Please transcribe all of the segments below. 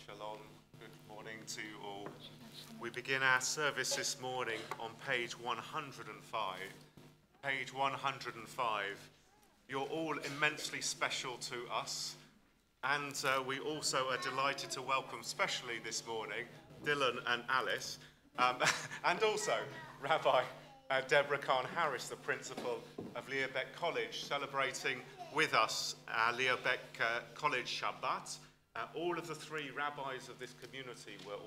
Shalom. Good morning to you all. We begin our service this morning on page 105. Page 105. You're all immensely special to us, and we also are delighted to welcome, especially this morning, Dylan and Alice, and also Rabbi Deborah Kahn-Harris, the principal of Leah-Beck College, celebrating with us our Leah-Beck College Shabbat. All of the three rabbis of this community were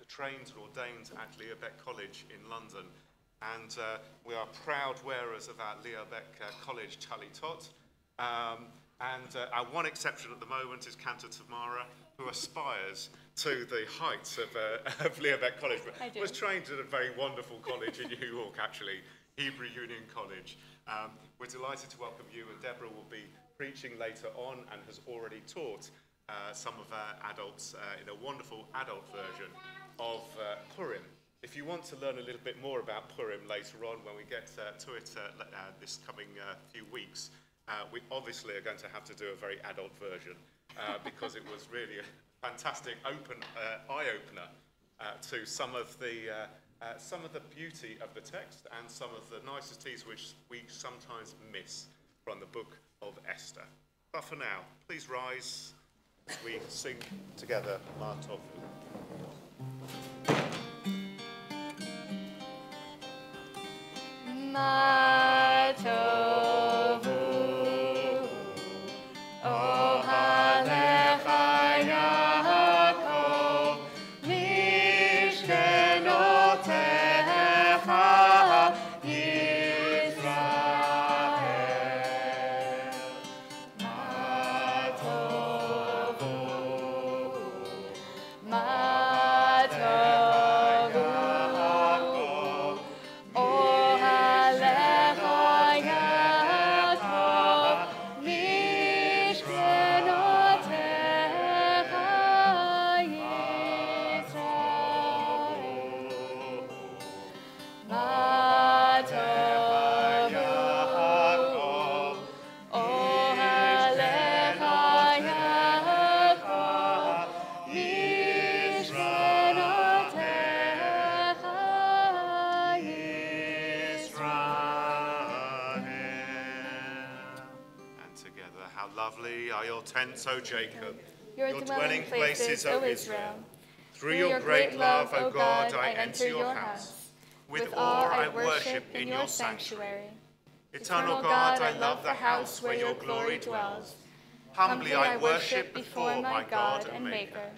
trained and ordained at Leah-Beck College in London. And we are proud wearers of our Leah-Beck College Talitot. And our one exception at the moment is Cantor Tamara, who aspires to the heights of Leah-Beck College. But was trained at a very wonderful college in New York, actually, Hebrew Union College. We're delighted to welcome you, and Deborah will be preaching later on and has already taught some of our adults in a wonderful adult version of Purim. If you want to learn a little bit more about Purim later on when we get to it this coming few weeks, we obviously are going to have to do a very adult version because it was really a fantastic eye-opener to some of the beauty of the text and some of the niceties which we sometimes miss from the book of Esther. But for now, please rise as we sing together Ma Tovu. Ma Tovu, Ohalecha Yaakov, Mishkenotecha Yisrael. Ma Tovu, Ma Tovu, tents, O Jacob, your dwelling places, O Israel. Through your great love, O God, I enter your house. With awe I worship in your sanctuary. Eternal God, I love the house where your glory dwells. Humbly I worship before my God and Maker.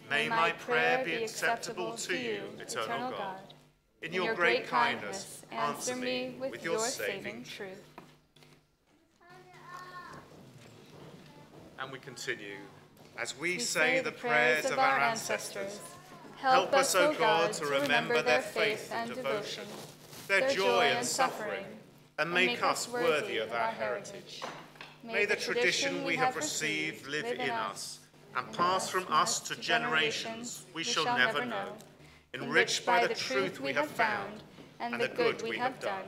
May my prayer be acceptable to you, eternal God. In your great kindness, answer me with your saving truth. And we continue as we say the prayers of our ancestors. Help us, O God, to remember their faith and devotion, their joy and suffering, and make us worthy of our heritage. May the tradition we have received live in us and pass from us to generations we shall never know, enriched by the truth we have found and the good we have done.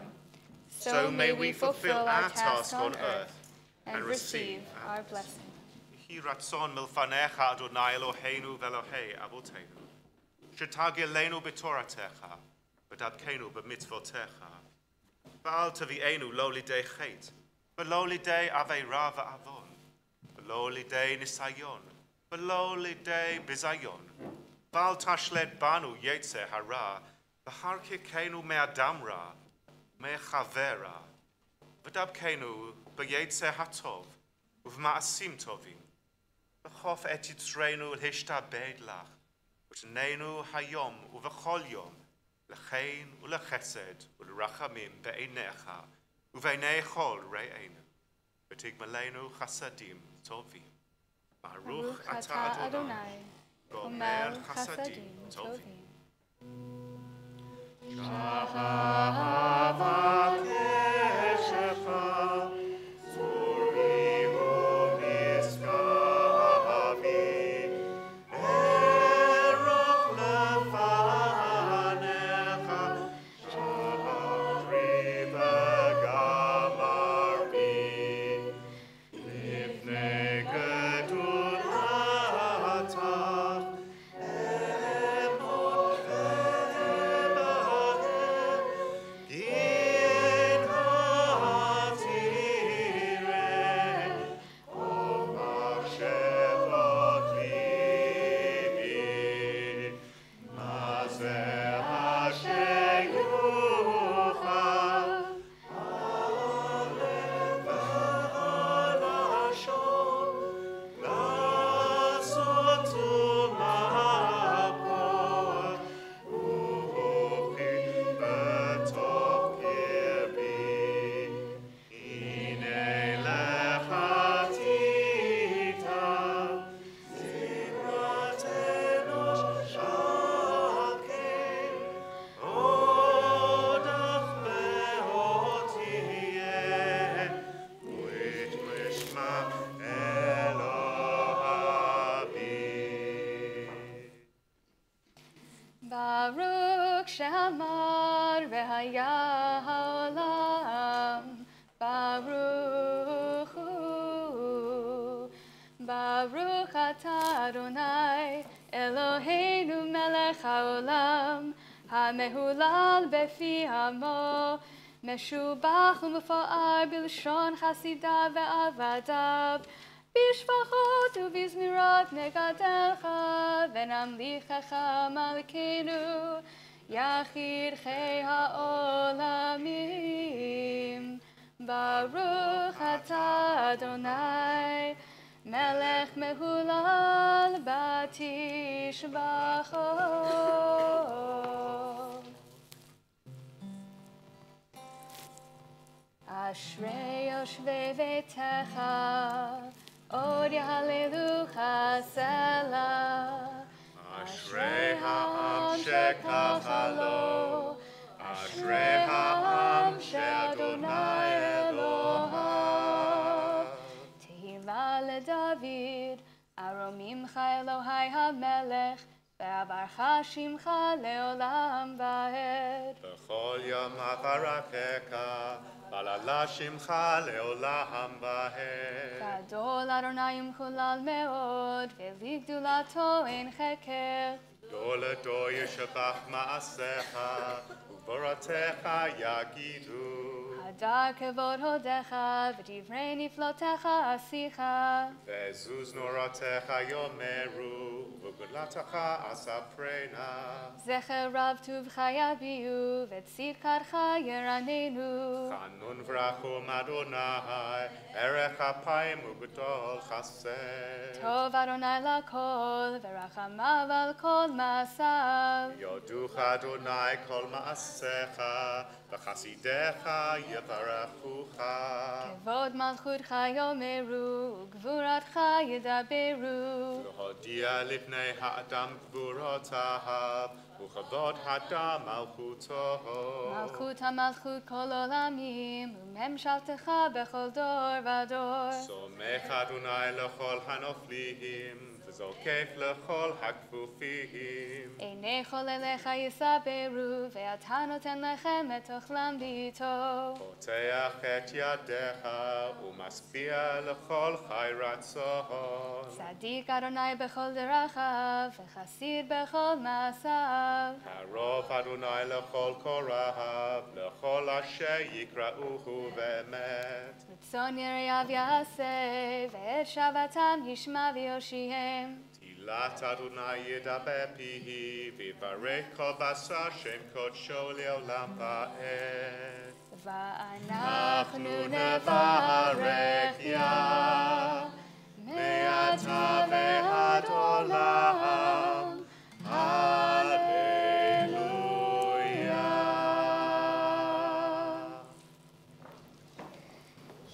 So may we fulfill our task on earth and receive our blessing. Hi ratzon milfanecha Adonai Eloheinu ve'Elohei Avoteinu. Shetagilenu b'toratecha, v'dabkenu b'mitzvotecha. V'al tavi'enu lo lidei chet, v'lo lidei aveira v'avon, v'lo lidei nisayon, v'lo lidei bizayon. V'al tashled banu yetze hara, v'harkikenu me'adam ra, me'chavera, v'dabkenu b'yetze hatov, uv'ma'asim tovim. V'chof et yitzreinu l'hishtabed lach, v'tneinu hayom uv'chol yom, l'chein u'l'chesed u'l'rachamim be'einecha, u'v'einei chol re'einu, v'tigmalenu chasadim tovim. Baruch ata Adonai, gomer chasadim tovim. Shahavat Yeshecha, Baruch she'amar v'haya ha'olam, Baruch hu, Baruch atah Adonai, Eloheinu melech ha'olam, ha'mehulal befi hamo, משובח ומפואר בלשון חסידיו ועבדיו, בשבחות ובזמירות נגדלך, ונמליכך מלכנו, יחיד חיי העולמים. ברוך אתה אדוני, מלך מהולל בתשבחו. אשרי יושבי ביתך, עוד יהללוך סלה. אשרי העם שככה לו, אשרי העם שאדוני אלוהיו. תהילה לדוד, ארומימך אלוהי המלך, ואברך שמך לעולם ועד. בכל יום אברכך, בללה שמך לעולם ועד. גדול אדוני ומחולל מאוד, ולגדולתו אין חקר. גדולתו ישבח מעשיך, ובורתך יגידו. הדר כבוד הודיך, ודברי נפלותיך עשיך. ועזוז נורתך יאמרו, וגדלתך אספרנה. זכר רב טובך יביאו, וצדקתך ירננו. חנון ורחום אדוני, ערך אפיים וגדול חסד. טוב אדוני לכל, ורחמיו על כל מעשיו. יודוך אדוני כל מעשיך, וחסידיך יברכוך. כבוד מלכותך יאמרו, וגבורתך ידברו. להודיע לבני האדם גבורותיו, וכבוד האדם מלכותו. מלכות המלכות כל עולמים, וממשלתך בכל דור ודור. סומך אדוני לכל הנופלים, וזוקף לכל הכפופים. עיני כל אליך יסברו, ואתה נותן לכם את אוכלם בעתו. פותח את ידיך ומשביע לכל חי רצון. צדיק אדוני בכל דרכיו, וחסיד בכל מעשיו. קרוב אדוני לכל קוראיו, לכל אשר יקראוהו באמת. רצון יראיו יעשה, ואת שבתם ישמע ויושיעם. תהילת אדוני ידבר פיhi, ויברך כל בשר שם קודשו לעולם ועד. ואנחנו נברך יה, מעתה ועד עולם. הללויה.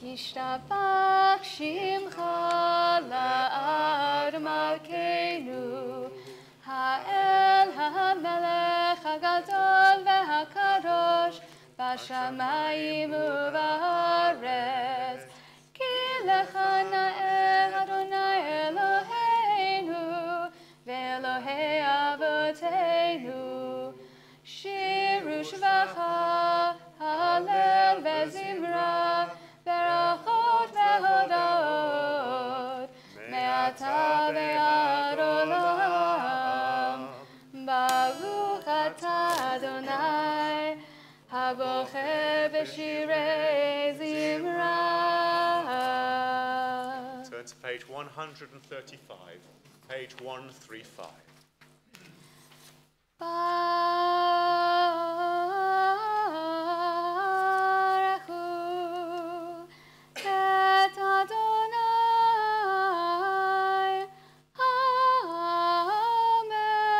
ישתבח שמך לעד מלכנו, האל המלך הגדול והקדוש, בשמיים ובארץ. כי לך נאה אדוני אלוהינו, ואלוהי אבותינו. שירו שבחה, הלל וזמרה, ברכות והודאות, מעתה ועד עולם. ברוך אתה אדוני, הבוחר בשירי זמרה. Turn to page 135, page 135. ברכו את אדוני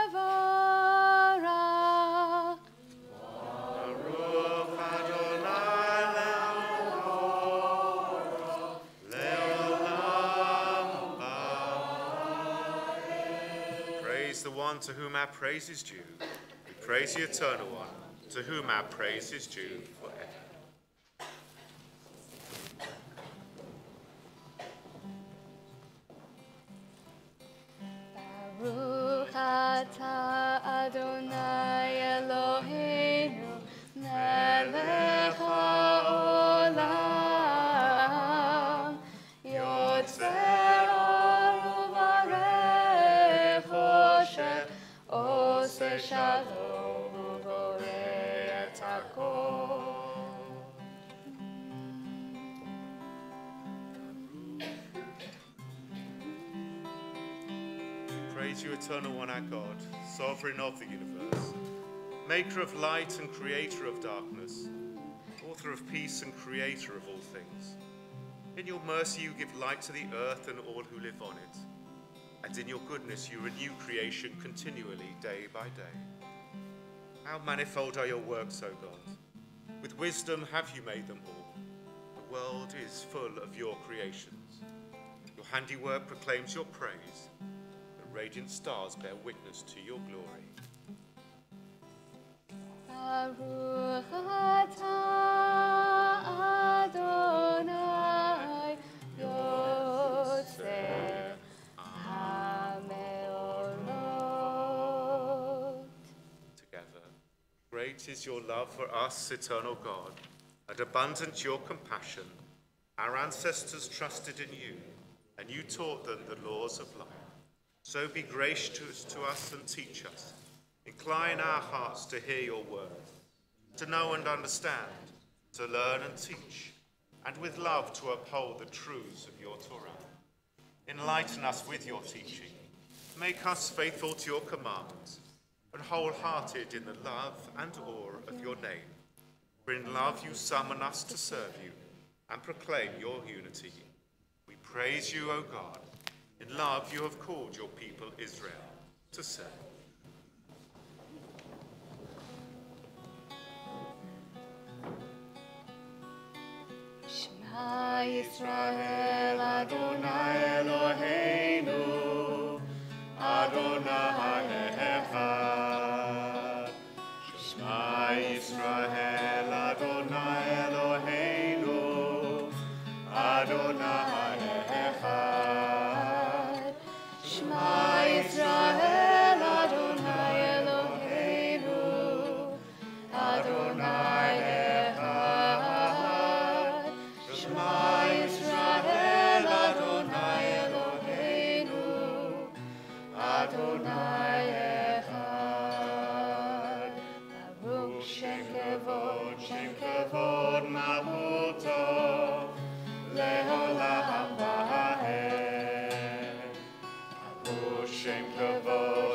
המבורך. ברוך אדוני לעולם ועד. Praise the one to whom our praise is due. We praise the eternal one, to whom our praise is due forever. ברוך אתה אדוני אלוהינו, מלך העולם. יוצר אור ובורא חושך, עושה שלום ובורא את הכל. Praise you, eternal one, our God, sovereign of the universe, maker of light and creator of darkness, author of peace and creator of all things. In your mercy you give light to the earth and all who live on it, and in your goodness you renew creation continually day by day. How manifold are your works, O God! With wisdom have you made them all. The world is full of your creations. Your handiwork proclaims your praise. Radiant stars bear witness to your glory. Baruch atah Adonai Yotzer HaMeorot. Together, great is your love for us, eternal God, and abundant your compassion. Our ancestors trusted in you, and you taught them the laws of life. So be gracious to us and teach us. Incline our hearts to hear your word, to know and understand, to learn and teach, and with love to uphold the truths of your Torah. Enlighten us with your teaching. Make us faithful to your commands, and wholehearted in the love and awe of your name. For in love you summon us to serve you and proclaim your unity. We praise you, O God. In love you have called your people Israel to serve. Shema Yisrael Adonai Eloheinu, Adonai Echad. Shema Yisrael Adonai Eloheinu, Adonai Echad. Shema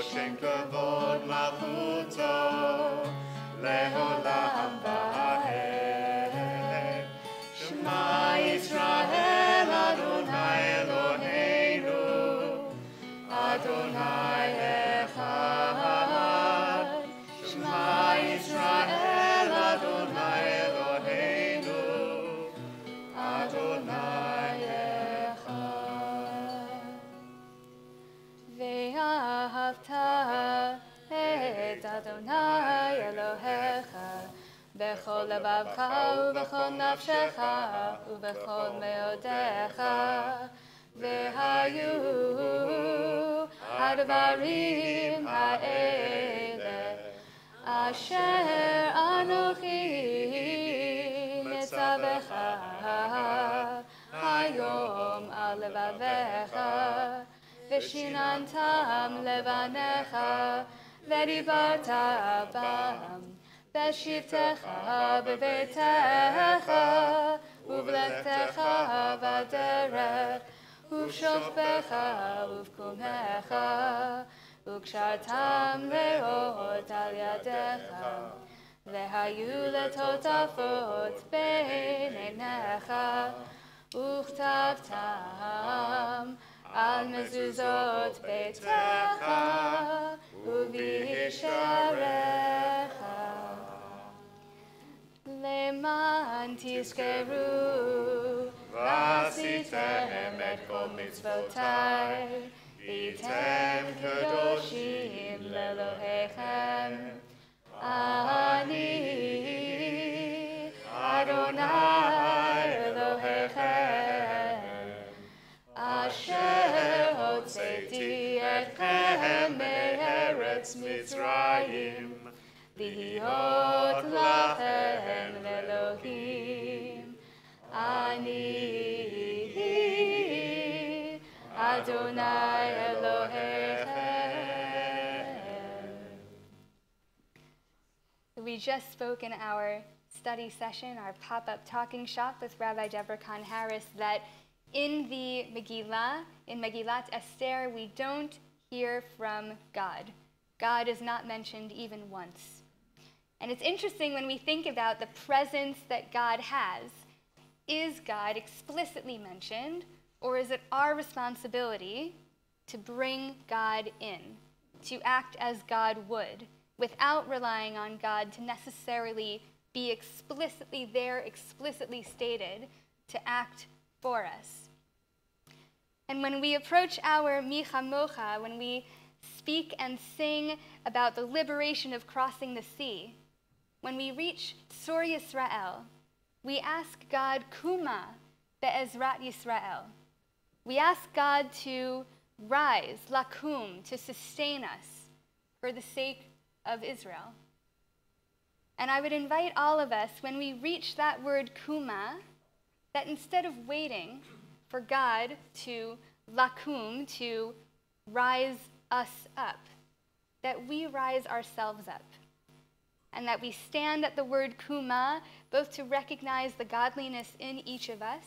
שם כבוד מלכותו, לעולם ועד. שמע ישראל, אדוני אלוהינו, אדוני אחד. שמע ישראל, אדוני אלוהינו, אדוני אחד. ואהבת את אדוני אלוהיך בכל לבבך ובכל נפשך ובכל מאודיך, והיו הדברים האלה אשר אנוכי מצווך היום על לבביך, ושיננתם לבניך, ודיברת בם בשבתך בביתך, ובלכתך בדרך, ובשוכבך ובקומך, וקשרתם לאות על ידיך, והיו לטוטפות בין עיניך, וכתבתם על מזוזות ביתך ובשעריך, למען תזכרו ועשיתם את כל מצוותיי, והייתם קדושים לאלוהיכם. אני אדוני אלוהיכם, אשר הוצאתי אתכם מארץ מצרים, להיות לכם לאלוהים. אני אדוני אלוהיכם. We just spoke in our study session, our pop-up talking shop with Rabbi Deborah Kahn-Harris, that in the Megillah, in Megillat Esther, we don't hear from God. God is not mentioned even once. And it's interesting when we think about the presence that God has. Is God explicitly mentioned, or is it our responsibility to bring God in, to act as God would, without relying on God to necessarily be explicitly there, explicitly stated, to act for us? And when we approach our Mi Chamocha, when we speak and sing about the liberation of crossing the sea, when we reach Tzor Yisrael, we ask God, Kuma be'ezrat Yisrael. We ask God to rise, lakum, to sustain us for the sake of Israel. And I would invite all of us, when we reach that word kuma, that instead of waiting for God to lakum, to rise us up, that we rise ourselves up. And that we stand at the word kuma, both to recognize the godliness in each of us,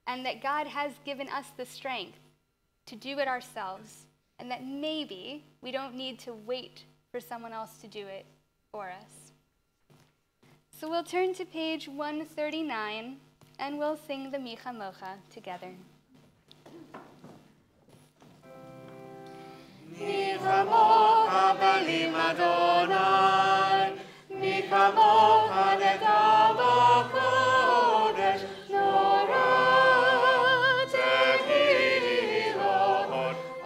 and that God has given us the strength to do it ourselves, and that maybe we don't need to wait for someone else to do it for us. So we'll turn to page 139, and we'll sing the Mi Chamocha together. Mi Chamocha belim Adonai, Mi Chamocha nedar b'kodesh, Torah tehilot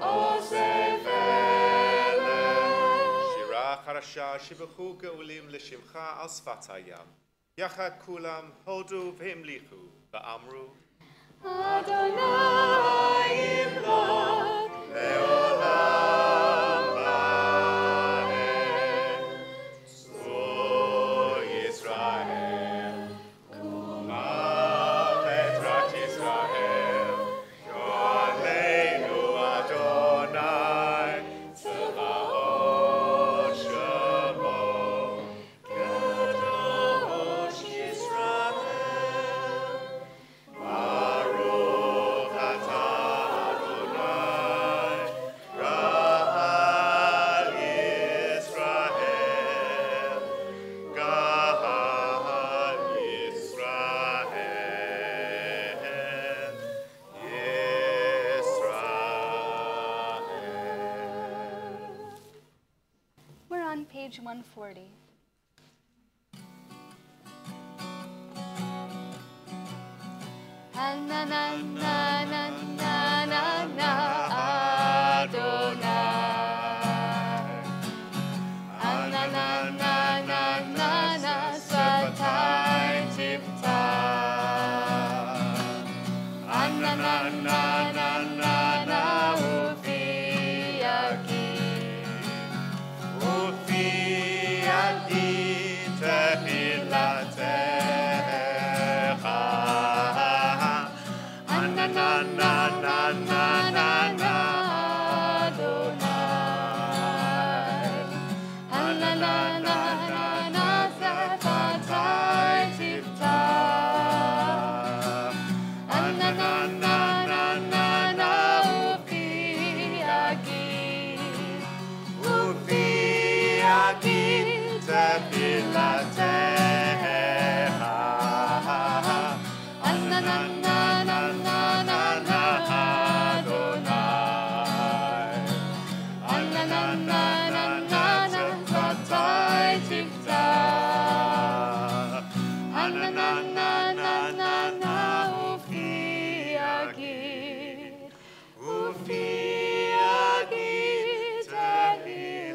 osef eleh. Shira charasha shibuchu ge'ulim l'shimcha al sfat hayam. Yachad kulam hodu v'himlichu v'amru Adonai imlok le'olam va'ed. Tzor Yisrael, kuma be'ezrat Yisrael, Yo'aleinu Adonai tzvaot shemo, Kadosh Yisrael. Baruch atah Adonai page 140. Na na na na na na na Adonai. Na na na na na na Satai Tifta. Na na na na na na Ufi Yagi. Ufi Yagi Tehilatecha. Na na na na na na na Adonai. Na na na na na Satai Tifta. Na na na na na na Ufi Yagi. Ufi Yagi Tehilatecha. Na na na na na na na Adonai. Na na na na na na Satai Tifta. Na na na na na na Ufi Yagi. Ufi Yagi Tehilatecha.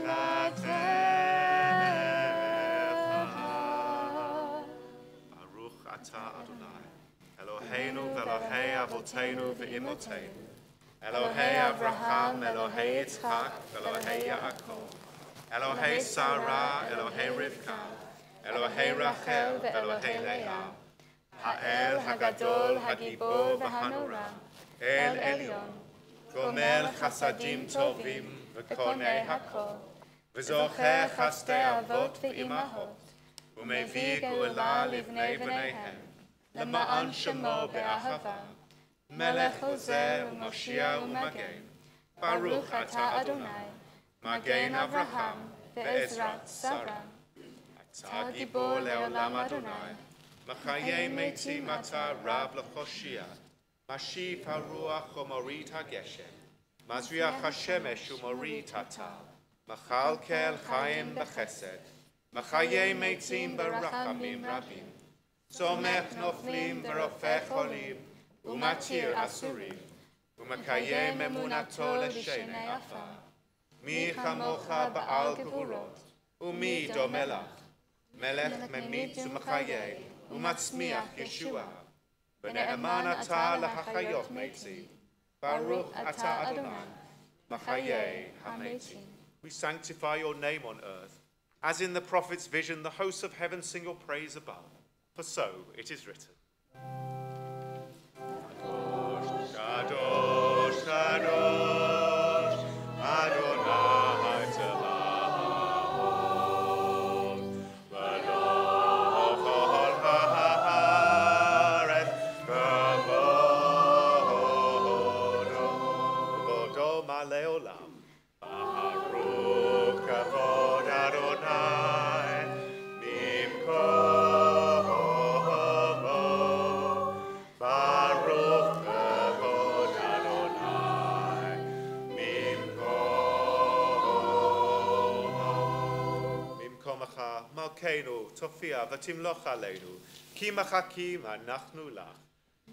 Baruch atah Adonai, Eloheinu v'Elohei Avotenu v'Imotenu, Elohei Avraham, Elohei Yitzchak, Elohei Yaakov, Elohei Sarah, Elohei Rivka, Elohei Rachel, Elohei Leah, Ha'el Hagadol, Hagibor v'Hanora, El Elyon, Gomel Chasadim Tovim v'Konei Hakol, V'zocher Chasdei Avot v'Imahot, U'mevii Geula livnei b'neihem, Lema'an Shemo be'ahava, Melech Ozer u'Moshiach u'Magen, Baruch atah Adonai, Magen Avraham ve'ezrat Sarah. Atah Gibor le'olam Adonai, Machayei metim atah Rab l'choshia, Mashiv haruach u'morit hageshem, Mazriach hashemesh u'morit atah, Machal kel chayim b'chesed, Machayei metim barachamim rabim, Somech noflim v'rofech cholim, u'matir asurim, u'makayem emunato l'shenei afar. Mi chamocha ba'al gevurot, u'mi domelach, melech memitz u'machayeh, u'matzmiach Yeshua. V'ne'eman atah l'hachayot metzim, Baruch atah Adonai, machayeh hametzim. We sanctify your name on earth, as in the prophet's vision, the hosts of heaven sing your praise above. For so it is written. Kadosh, Kadosh, Kadosh, Adonai Tzvaot, V'lo kol haaretz kavodo, kavodo malei olam. Baruch kavod Adonai, mimkom. Malkeinu, Tofia, v'timloch aleinu, ki machakim anachnu lach.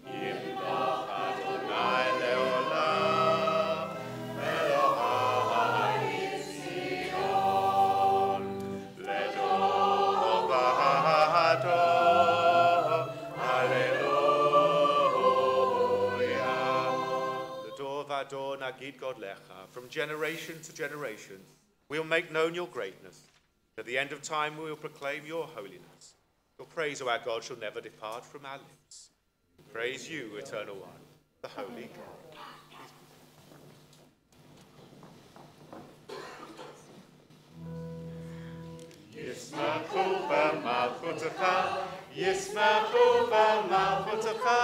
Yimloch Adonai leolam, Elohai Tzion, ledor v'ador, Hallelujah. Ledor v'ador nagid godlecha, from generation to generation, we'll make known your greatness. At the end of time, we will proclaim your holiness. Your praise, O our God, shall never depart from our lips. We praise you, Eternal One, the Holy God. Yismachu b'malchutecha, Yismachu b'malchutecha,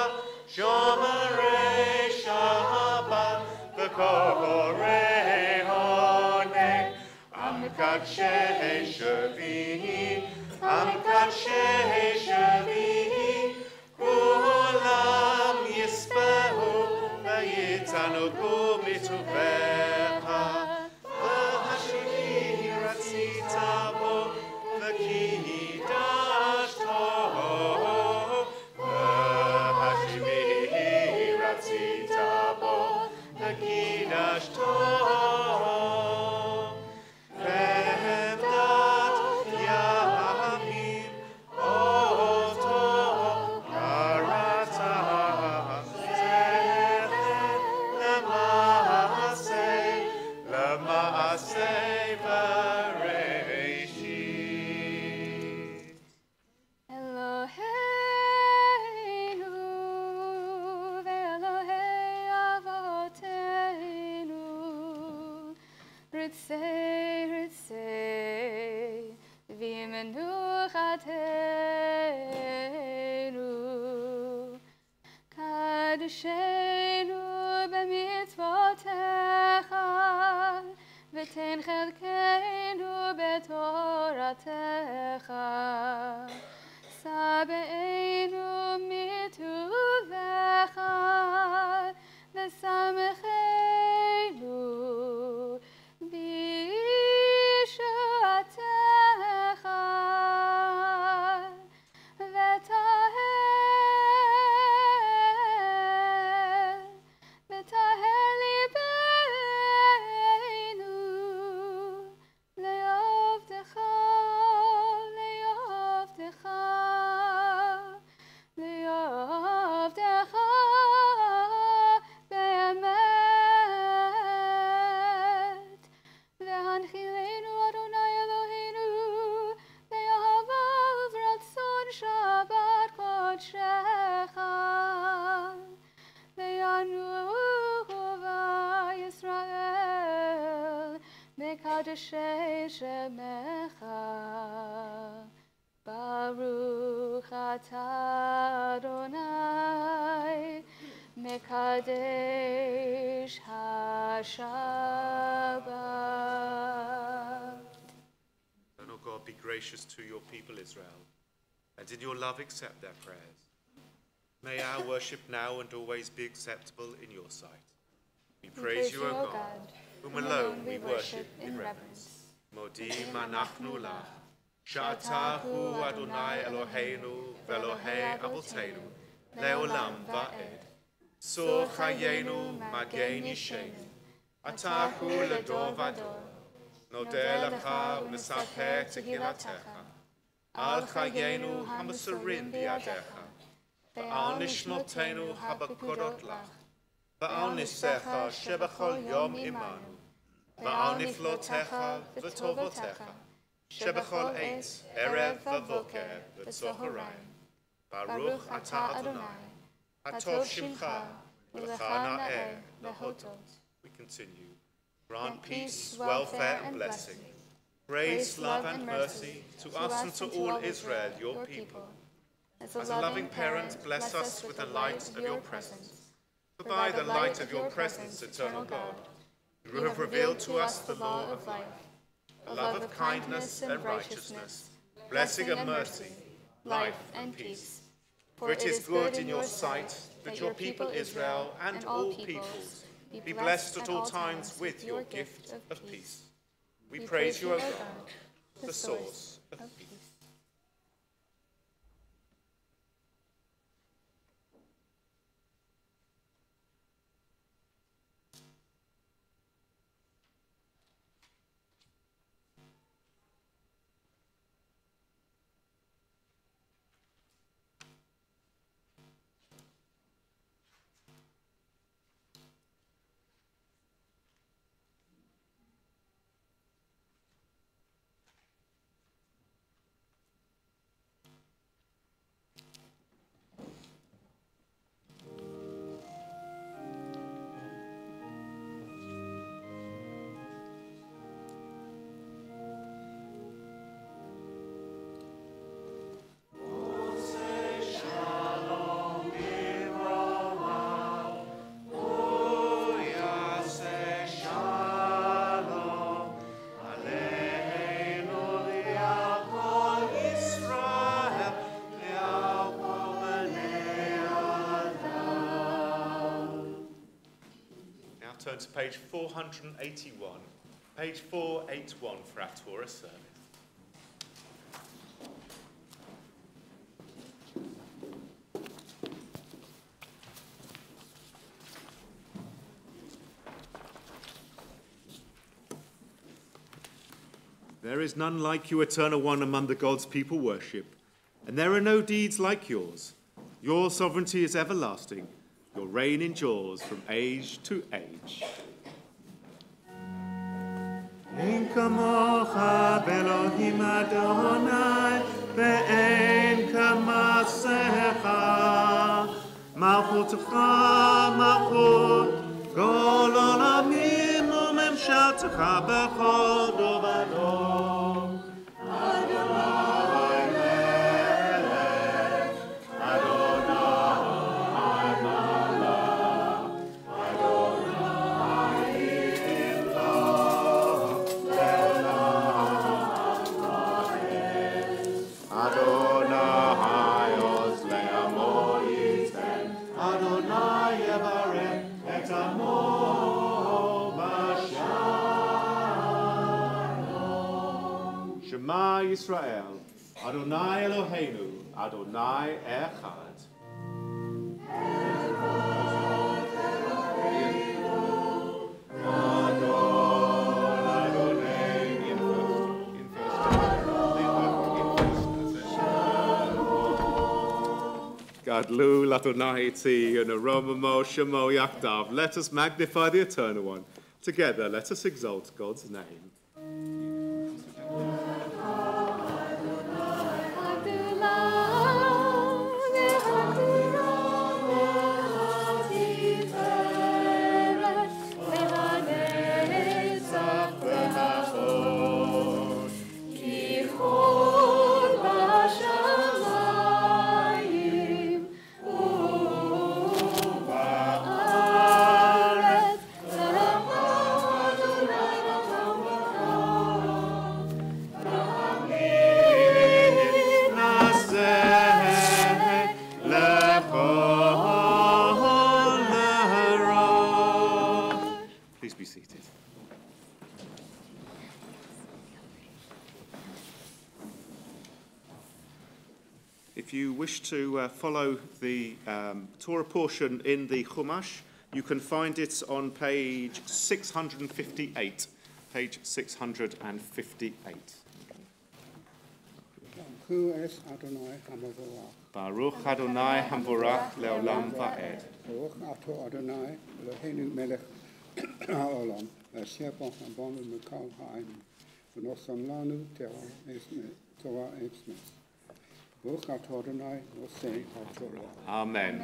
Shomerei Shabbat, v'korei honeg. Amkadshei Shavihi, Amkadshei Shavihi, Kulam Yispahu, V'yitanuku mituvecha, V'hashivhi ratzita תרצה ומנוחתנו. קדשנו במצוותיך ותן חלקנו בתורתך. שבענו מטובך ושמחנו בישועתך. וטהר ליבנו לעבדך, לעבדך, לעבדך באמת. והנחילנו אדוני אלוהינו באהבה וברצון שבת קודשך. וינוחו בישראל מקדשי שמך. ברוך אתה אדוני מקדש השבת. Eternal God, be gracious to your people Israel, and in your love accept their prayers. May our worship now and always be acceptable in your sight. We praise you, O God, whom alone we worship in reverence. Modim anachnu lach, she'ata hu Adonai Eloheinu ve'Elohei Avotenu, le'olam va'ed. Sor chayenu magen yishenu, ata hu ledor vador. Nodeh lecha u'nesaper tehilatecha, al chayenu hamasarim biadecha. Ba'al nishmotenu habakudot lach, Ba'al nisecha shebachol yom imanu, Ba'al niflotecha v'tovotecha, shebachol eitz erev v'voker v'tzoharayim. Baruch ata Adonai, hatov shimcha, v'lecha na'er lehodot. We continue. Grant peace, welfare, and blessing, grace, love, and mercy to us and to all Israel, your people. As a loving parent, bless us with the light of your presence. For by the light of your presence, eternal God, you have revealed to us the law of life, a love of kindness and righteousness, blessing and mercy, life and peace. For it is good in your sight that your people Israel and all peoples be blessed at all times with your gift of peace. We praise you, O God, the source of peace. Turn to page 481, page 481 for our Torah service. There is none like you, Eternal One, among the gods people worship, and there are no deeds like yours. Your sovereignty is everlasting. Your reign endures from age to age. Ein kamocha Elohim Adonai, ve'ein kamasecha. Malchutecha malchut, kol olamim u'memshalot. ושלתך בכל דורנו. אדוני מלך, אדוני מלך, אדוני ימלוך לעולם ועד. אדוני עוז לעמו ייתן, אדוני יברך את עמו בשלום. שמע ישראל, אדוני אלוהינו, אדוני אחד. Gadlu Ladonai Ti and Aromamo Shemo Yakdav. Let us magnify the Eternal One. Together, let us exalt God's name. Please be seated. If you wish to follow the Torah portion in the Chumash, you can find it on page 658. Page 658. Baruch Adonai Hamvorach Leolam Va'ed. Baruch Ato Adonai Eloheinu Melech Ha'olam Asher Bonu Mekal Ha'ayim V'nosam Lanu Torah Etzmes. Baruch Ato Adonai Nosei HaTorah. Amen.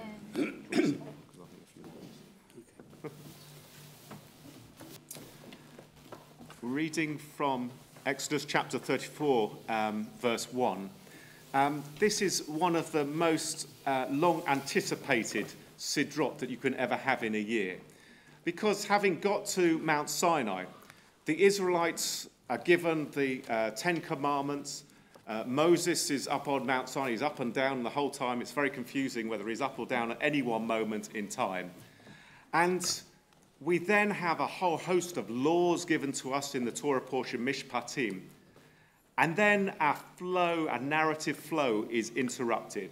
Reading from Exodus chapter 34, verse 1. This is one of the most long anticipated Sidrot that you can ever have in a year. Because having got to Mount Sinai, the Israelites are given the Ten Commandments. Moses is up on Mount Sinai. He's up and down the whole time. It's very confusing whether he's up or down at any one moment in time. And we then have a whole host of laws given to us in the Torah portion, Mishpatim. And then our narrative flow is interrupted.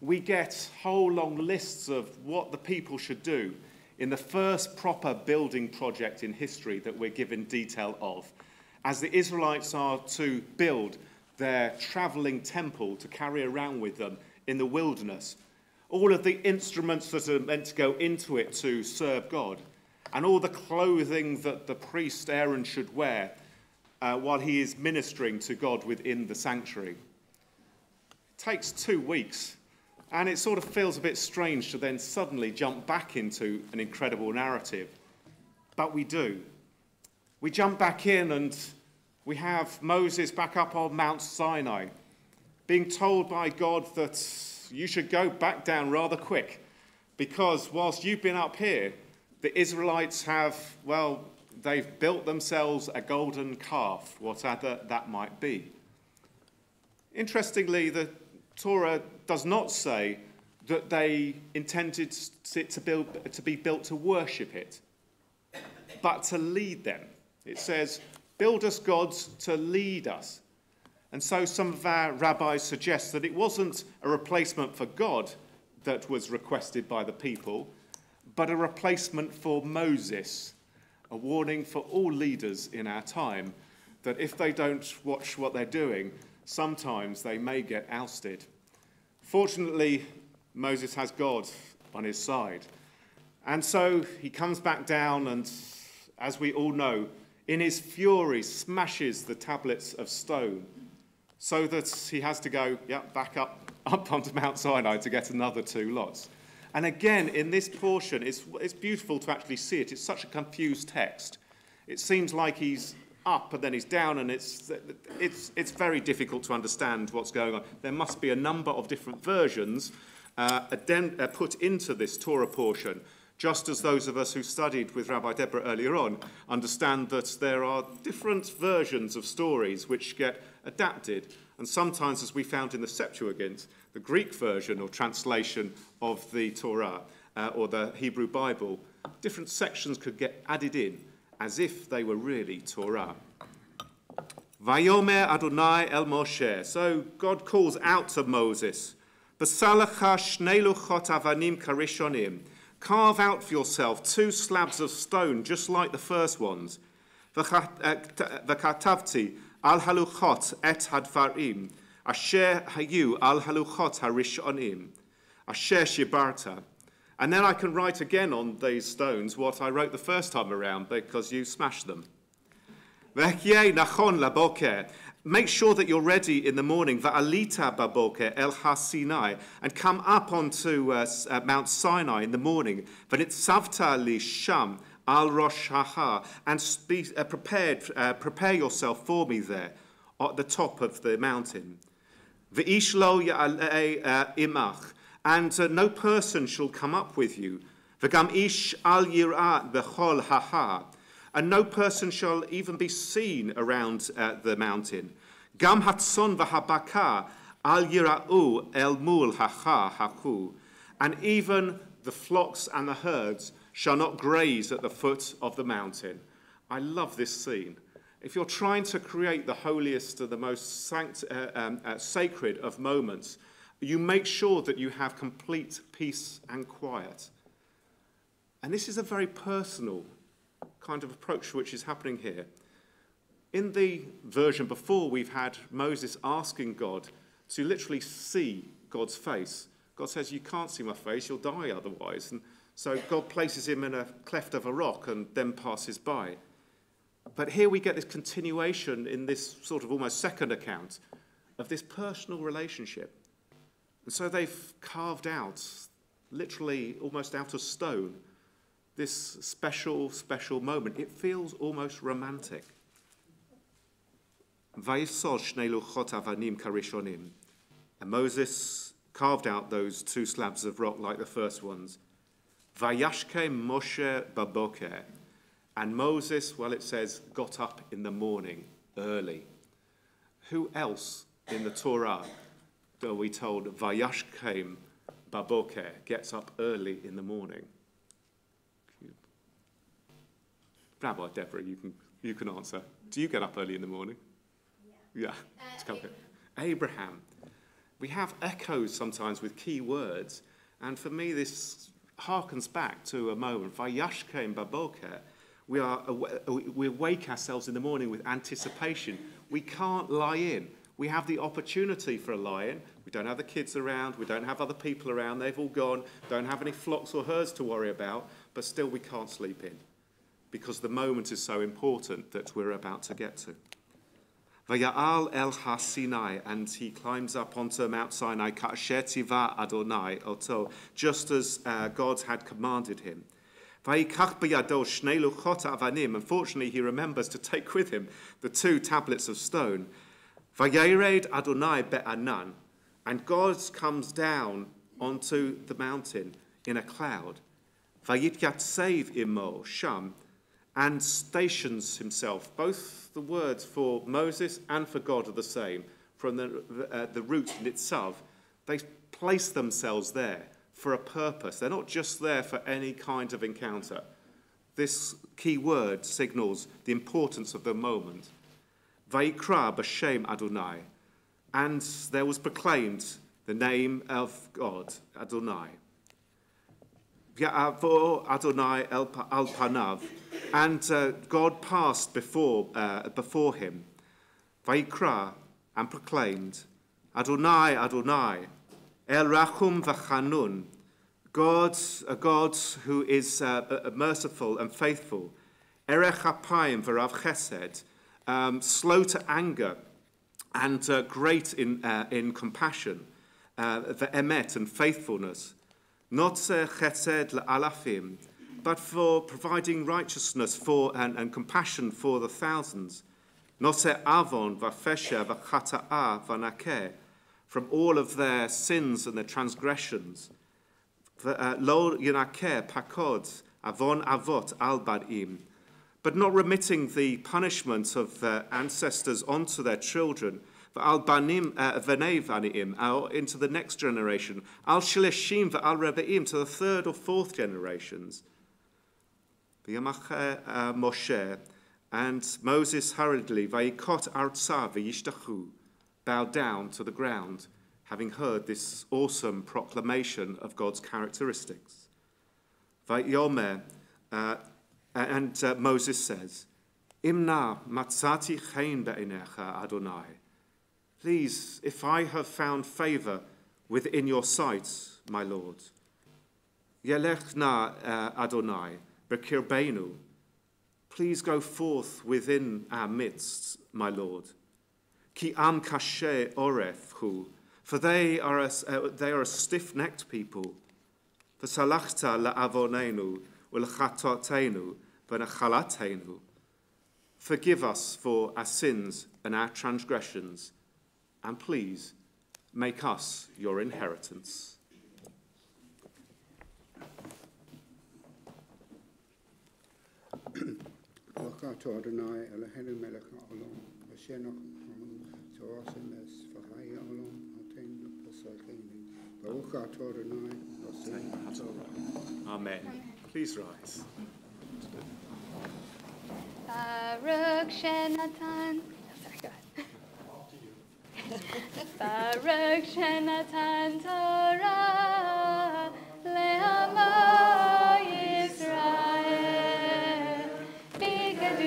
We get whole long lists of what the people should do in the first proper building project in history that we're given detail of, as the Israelites are to build their traveling temple to carry around with them in the wilderness. All of the instruments that are meant to go into it to serve God, and all the clothing that the priest Aaron should wear while he is ministering to God within the sanctuary. It takes 2 weeks, and it sort of feels a bit strange to then suddenly jump back into an incredible narrative. But we do. We jump back in, and we have Moses back up on Mount Sinai, being told by God that you should go back down rather quick, because whilst you've been up here, the Israelites have, well, they've built themselves a golden calf, whatever that might be. Interestingly, the Torah does not say that they intended it to be built to worship it, but to lead them. It says, build us gods to lead us. And so some of our rabbis suggest that it wasn't a replacement for God that was requested by the people, but a replacement for Moses, a warning for all leaders in our time that if they don't watch what they're doing, sometimes they may get ousted. Fortunately, Moses has God on his side. And so he comes back down and, as we all know, in his fury smashes the tablets of stone so that he has to go back up onto Mount Sinai to get another 2 lots. And again, in this portion, it's beautiful to actually see it. It's such a confused text. It seems like he's up and then he's down, and it's very difficult to understand what's going on. There must be a number of different versions put into this Torah portion, just as those of us who studied with Rabbi Deborah earlier on understand that there are different versions of stories which get adapted. And sometimes, as we found in the Septuagint, the Greek version or translation of the Torah or the Hebrew Bible, different sections could get added in as if they were really Torah. Vayomer Adonai el Moshe. So God calls out to Moses, B'salacha shnei luchot avanim karishonim. Carve out for yourself 2 slabs of stone, just like the first ones. V'katavti al haluchot et hadvarim, asher hayu al haluchot harishonim, asher shibarta. And then I can write again on these stones what I wrote the first time around, because you smashed them. V'hyeh nachon laboker. Make sure that you're ready in the morning. Va'alita baboker el ha-Sinai, and come up onto Mount Sinai in the morning. V'nitzavta li sham al rosh hahar, and be prepare yourself for me there at the top of the mountain. V'ish lo ya'alei imach, and no person shall come up with you. V'gam ish al yirah b'chol hahar, and no person shall even be seen around the mountain. Gam hatson v'habakar al yira'u el mul hachar hachu, and even the flocks and the herds shall not graze at the foot of the mountain. I love this scene. If you're trying to create the holiest and the most sacred of moments, you make sure that you have complete peace and quiet. And this is a very personal kind of approach which is happening here. In the version before, we've had Moses asking God to literally see God's face. God says, you can't see my face, you'll die otherwise. And so God places him in a cleft of a rock and then passes by. But here we get this continuation in this sort of almost second account of this personal relationship. And so they've carved out, literally almost out of stone, this special, special moment. It feels almost romantic. Vayisod shnei luchot avanim karishonim. And Moses carved out those 2 slabs of rock like the first ones. Vayashke Moshe baboker. And Moses, well, it says, got up in the morning, early. Who else in the Torah are we told Vayashke baboker, gets up early in the morning? Rabbi Deborah, you can answer. Do you get up early in the morning? Yeah. Abraham. We have echoes sometimes with key words, and for me this harkens back to a moment. Vayashke baboker. We wake ourselves in the morning with anticipation. We can't lie in. We have the opportunity for a lie-in. We don't have the kids around. We don't have other people around. They've all gone. Don't have any flocks or herds to worry about. But still we can't sleep in, because the moment is so important that we're about to get to. Vaya'al el ha-Sinai, and he climbs up onto Mount Sinai, ka'asher tiva Adonai oto, just as God had commanded him. Vayikach b'yado shnei luchot avanim. Unfortunately, he remembers to take with him the 2 tablets of stone. Vayered Adonai be'anan, and God comes down onto the mountain in a cloud. Vayityatsev imo sham, and stations himself. Both the words for Moses and for God are the same. From the root nitzav, they place themselves there for a purpose. They're not just there for any kind of encounter. This key word signals the importance of the moment. Vayikra b'shem Adonai, and there was proclaimed the name of God, Adonai. Ya'avor Adonai al panav, and God passed before him. Vayikra, and proclaimed, Adonai, Adonai, el rachum v'chanun, a God who is merciful and faithful, erech hapayim v'rav chesed, slow to anger and great in compassion, ve'emet and faithfulness, not chesed la'alafim, but for providing righteousness for and compassion for the thousands. Nose avon v'fesha v'chata'a v'nakeh, from all of their sins and their transgressions. Lo yinakeh pakod avon avot al badim, but not remitting the punishment of their ancestors onto their children. Al banim v'nei v'aniim, into the next generation. Al shileshim v'al rebeim, to the third or fourth generations. V'yamach Moshe, and Moses hurriedly, v'yikot artsa v'yishtachu, bowed down to the ground, having heard this awesome proclamation of God's characteristics. V'yomer, and Moses says, Imna matzati chen be'enecha Adonai. Please, if I have found favor within your sight, my Lord. Yelech na Adonai, b'kirbeinu. Please go forth within our midst, my Lord. Ki am kashe oref hu, for they are a stiff-necked people. V'salachta la'avonenu u'l'chatotenu v'nechalatenu. Forgive us for our sins and our transgressions, and please make us your inheritance. Baruch Adonai Eloheinu melech haolam, asher nochem Torah semes v'chai haolam atenu pesachenu. Baruch Adonai Eloheinu Torah. Amen. Please rise. Baruch Shenatan. Sorry, go ahead. Baruch Shenatan Torah le'amo Yisrael b'kedushato.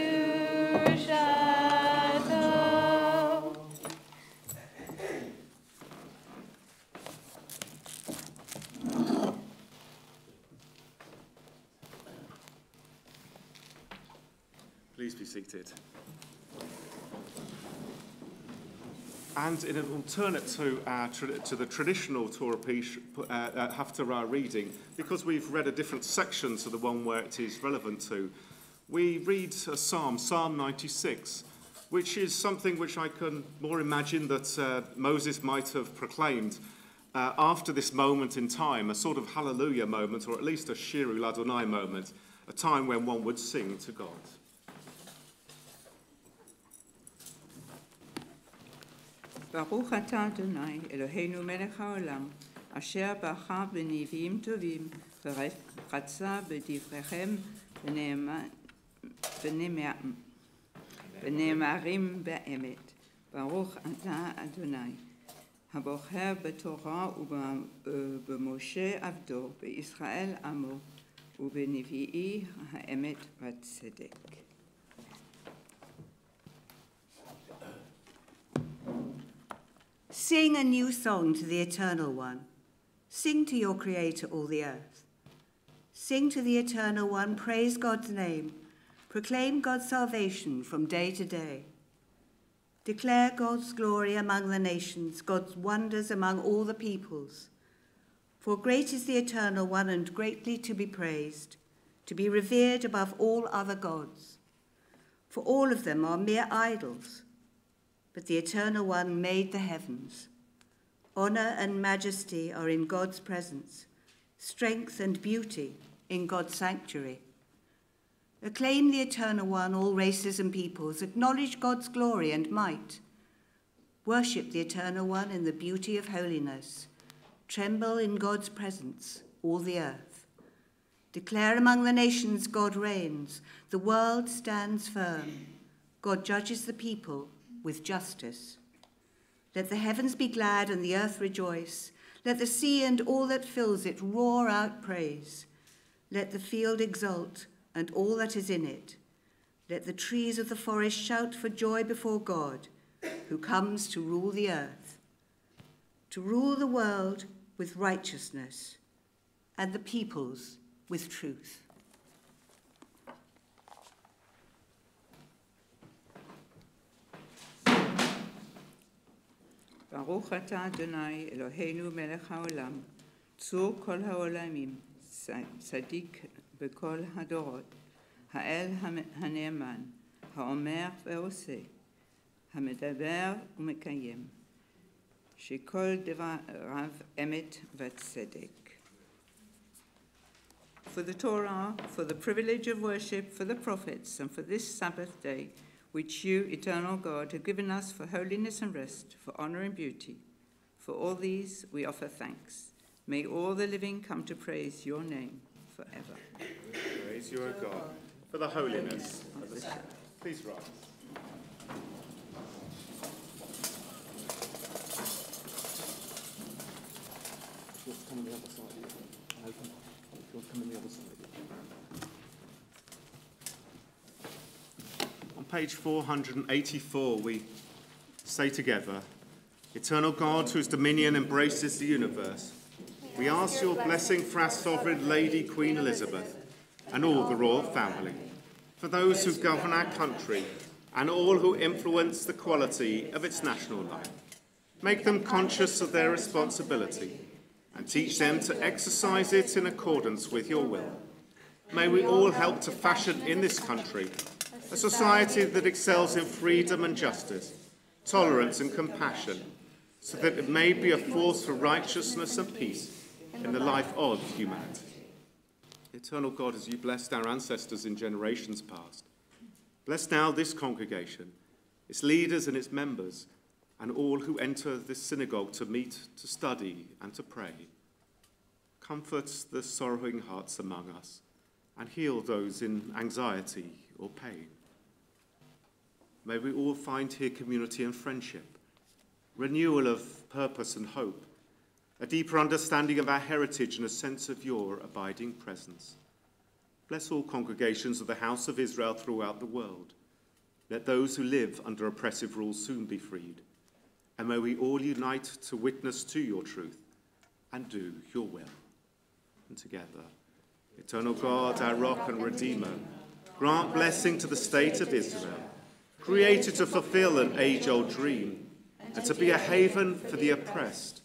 Please be seated. And in an alternate to the traditional Torah Haftarah reading, because we've read a different section to the one where it is relevant to, we read a psalm, Psalm 96, which is something which I can more imagine that Moses might have proclaimed after this moment in time, a sort of hallelujah moment, or at least a Shiru Ladonai moment, a time when one would sing to God. ברוך אתה אדוני, אלוהינו מלך העולם, אשר ברכה בנביאים טובים, ורצה בדבריכם ונאמרים באמת. ברוך אתה אדוני, הבוחר בתורה ובמשה עבדו, בישראל עמו, ובנביאי האמת והצדק. Sing a new song to the Eternal One. Sing to your Creator, all the earth. Sing to the Eternal One, praise God's name. Proclaim God's salvation from day to day. Declare God's glory among the nations, God's wonders among all the peoples. For great is the Eternal One and greatly to be praised, to be revered above all other gods. For all of them are mere idols. But the Eternal One made the heavens. Honor and majesty are in God's presence, strength and beauty in God's sanctuary. Acclaim the Eternal One, all races and peoples. Acknowledge God's glory and might. Worship the Eternal One in the beauty of holiness. Tremble in God's presence, all the earth. Declare among the nations God reigns. The world stands firm. God judges the people with justice. Let the heavens be glad and the earth rejoice. Let the sea and all that fills it roar out praise. Let the field exult and all that is in it. Let the trees of the forest shout for joy before God, who comes to rule the earth, to rule the world with righteousness and the peoples with truth. ברוך אתה אדוני, אלוהינו מלך העולם, צור כל העולמים, צדיק בכל הדורות, האל הנאמן, האומר ועושה, המדבר ומקיים, שכל דבריו אמת וצדק. For the Torah, for the privilege of worship, for the prophets, and for this Sabbath day, which you, eternal God, have given us for holiness and rest, for honor and beauty. For all these we offer thanks. May all the living come to praise your name forever. Praise you, O God, for the holiness of the Sabbath. Please rise. Come on the other side. Open. If you want to come on the other side. On page 484, we say together, Eternal God, whose dominion embraces the universe, we ask your blessing for our sovereign Lady Queen Elizabeth and all the royal family, for those who govern our country and all who influence the quality of its national life. Make them conscious of their responsibility and teach them to exercise it in accordance with your will. May we all help to fashion in this country a society that excels in freedom and justice, tolerance and compassion, so that it may be a force for righteousness and peace in the life of humanity. Eternal God, as you blessed our ancestors in generations past, bless now this congregation, its leaders and its members, and all who enter this synagogue to meet, to study, and to pray. Comfort the sorrowing hearts among us, and heal those in anxiety or pain. May we all find here community and friendship, renewal of purpose and hope, a deeper understanding of our heritage and a sense of your abiding presence. Bless all congregations of the House of Israel throughout the world. Let those who live under oppressive rule soon be freed. And may we all unite to witness to your truth and do your will. And together, Eternal God, our rock and redeemer, grant blessing to the state of Israel, created to fulfill an age-old dream and to be a haven for the oppressed.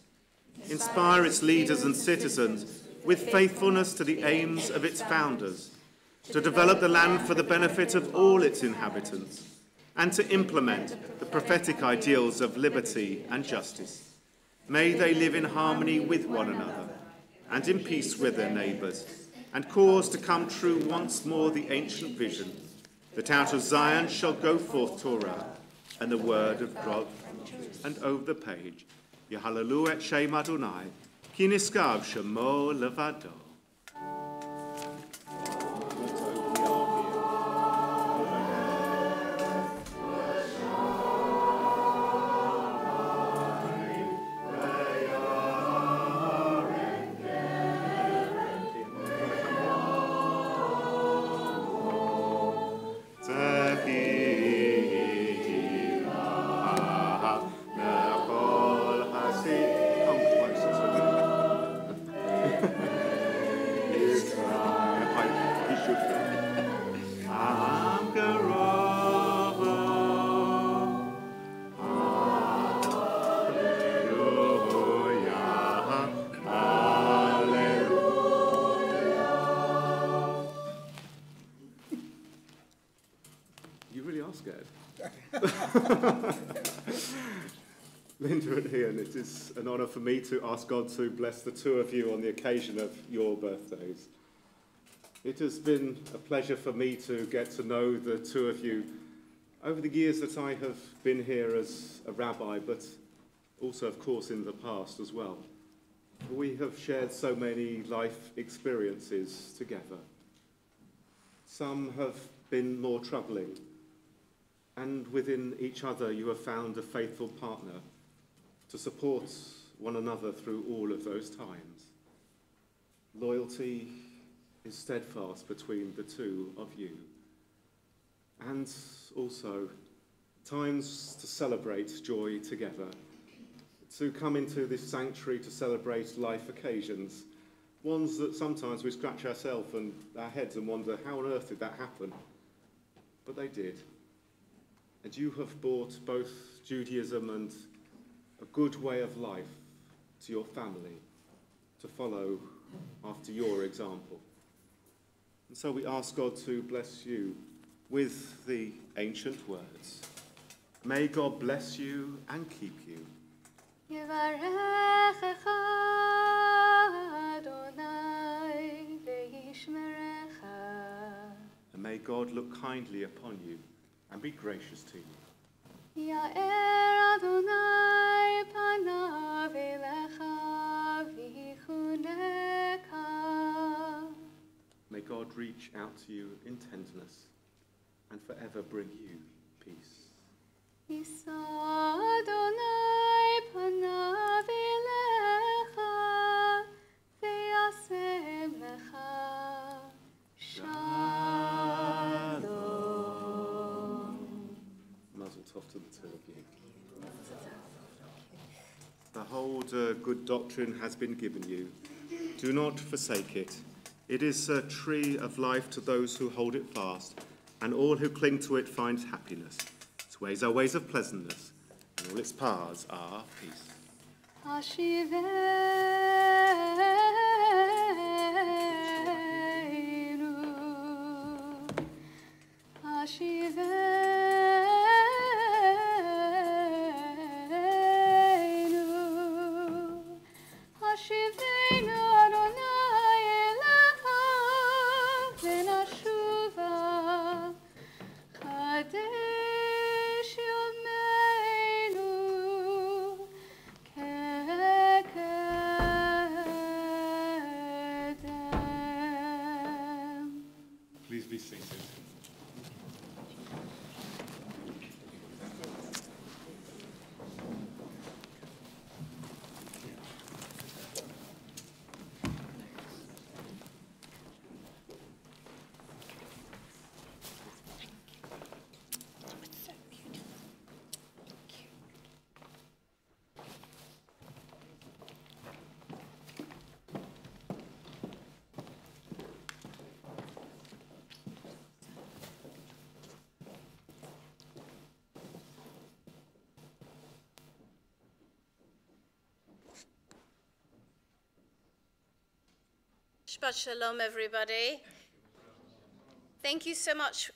Inspire its leaders and citizens with faithfulness to the aims of its founders, to develop the land for the benefit of all its inhabitants, and to implement the prophetic ideals of liberty and justice. May they live in harmony with one another and in peace with their neighbours, and cause to come true once more the ancient vision that out of Zion shall go forth Torah and the word of God. And over the page, Yehallelu et Shem Adonai, ki niskav shemo levado. Linda and Ian, it is an honour for me to ask God to bless the two of you on the occasion of your birthdays. It has been a pleasure for me to get to know the two of you over the years that I have been here as a rabbi, but also, of course, in the past as well. We have shared so many life experiences together. Some have been more troubling, and within each other you have found a faithful partner to support one another through all of those times. Loyalty is steadfast between the two of you. And also times to celebrate joy together, to come into this sanctuary to celebrate life occasions, ones that sometimes we scratch ourselves and our heads and wonder, how on earth did that happen? But they did. And you have brought both Judaism and a good way of life to your family to follow after your example. And so we ask God to bless you with the ancient words. May God bless you and keep you. יברכך אדוני וישמרך. And may God look kindly upon you and be gracious to you. יאר אדוני פניו אליך ויחונך. May God reach out to you in tenderness and forever bring you peace. יישא אדוני פניו אליך וישם לך שלום. Mazel tov to the two of you. Behold, good doctrine has been given you. Do not forsake it. It is a tree of life to those who hold it fast, and all who cling to it find happiness. Its ways are ways of pleasantness, and all its paths are peace. השיבנו אדוני אליך ונשובה חדש יומנו כקדם. Please be seated. Shabbat Shalom, everybody. Thank you so much,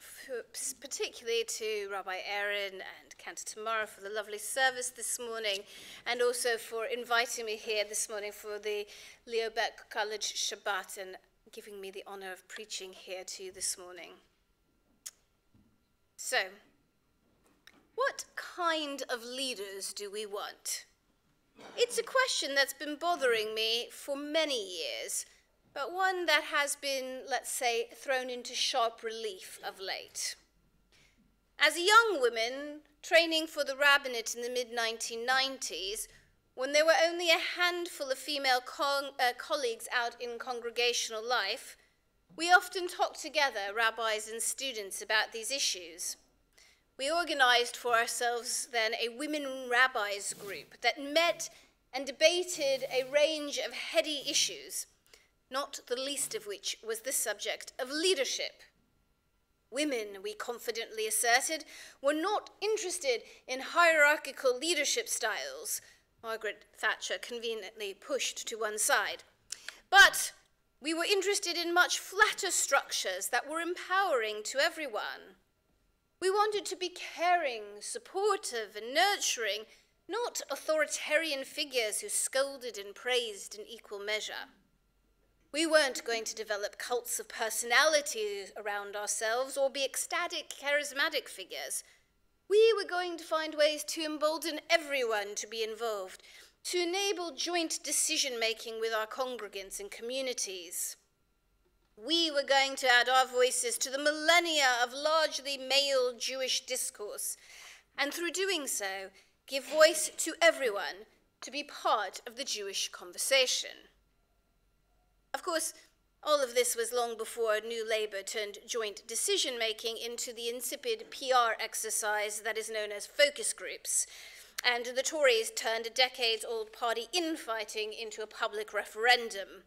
particularly to Rabbi Aaron and Cantor Tamara for the lovely service this morning, and also for inviting me here this morning for the Leo Beck College Shabbat and giving me the honor of preaching here to you this morning. So, what kind of leaders do we want? It's a question that's been bothering me for many years, but one that has been, let's say, thrown into sharp relief of late. As a young woman training for the rabbinate in the mid-1990s, when there were only a handful of female colleagues out in congregational life, we often talked together, rabbis and students, about these issues. We organized for ourselves then a women rabbis group that met and debated a range of heady issues, not the least of which was the subject of leadership. Women, we confidently asserted, were not interested in hierarchical leadership styles, Margaret Thatcher conveniently pushed to one side, but we were interested in much flatter structures that were empowering to everyone. We wanted to be caring, supportive, and nurturing, not authoritarian figures who scolded and praised in equal measure. We weren't going to develop cults of personality around ourselves or be ecstatic, charismatic figures. We were going to find ways to embolden everyone to be involved, to enable joint decision-making with our congregants and communities. We were going to add our voices to the millennia of largely male Jewish discourse, and through doing so, give voice to everyone to be part of the Jewish conversation. Of course, all of this was long before New Labour turned joint decision-making into the insipid PR exercise that is known as focus groups, and the Tories turned a decades-old party infighting into a public referendum.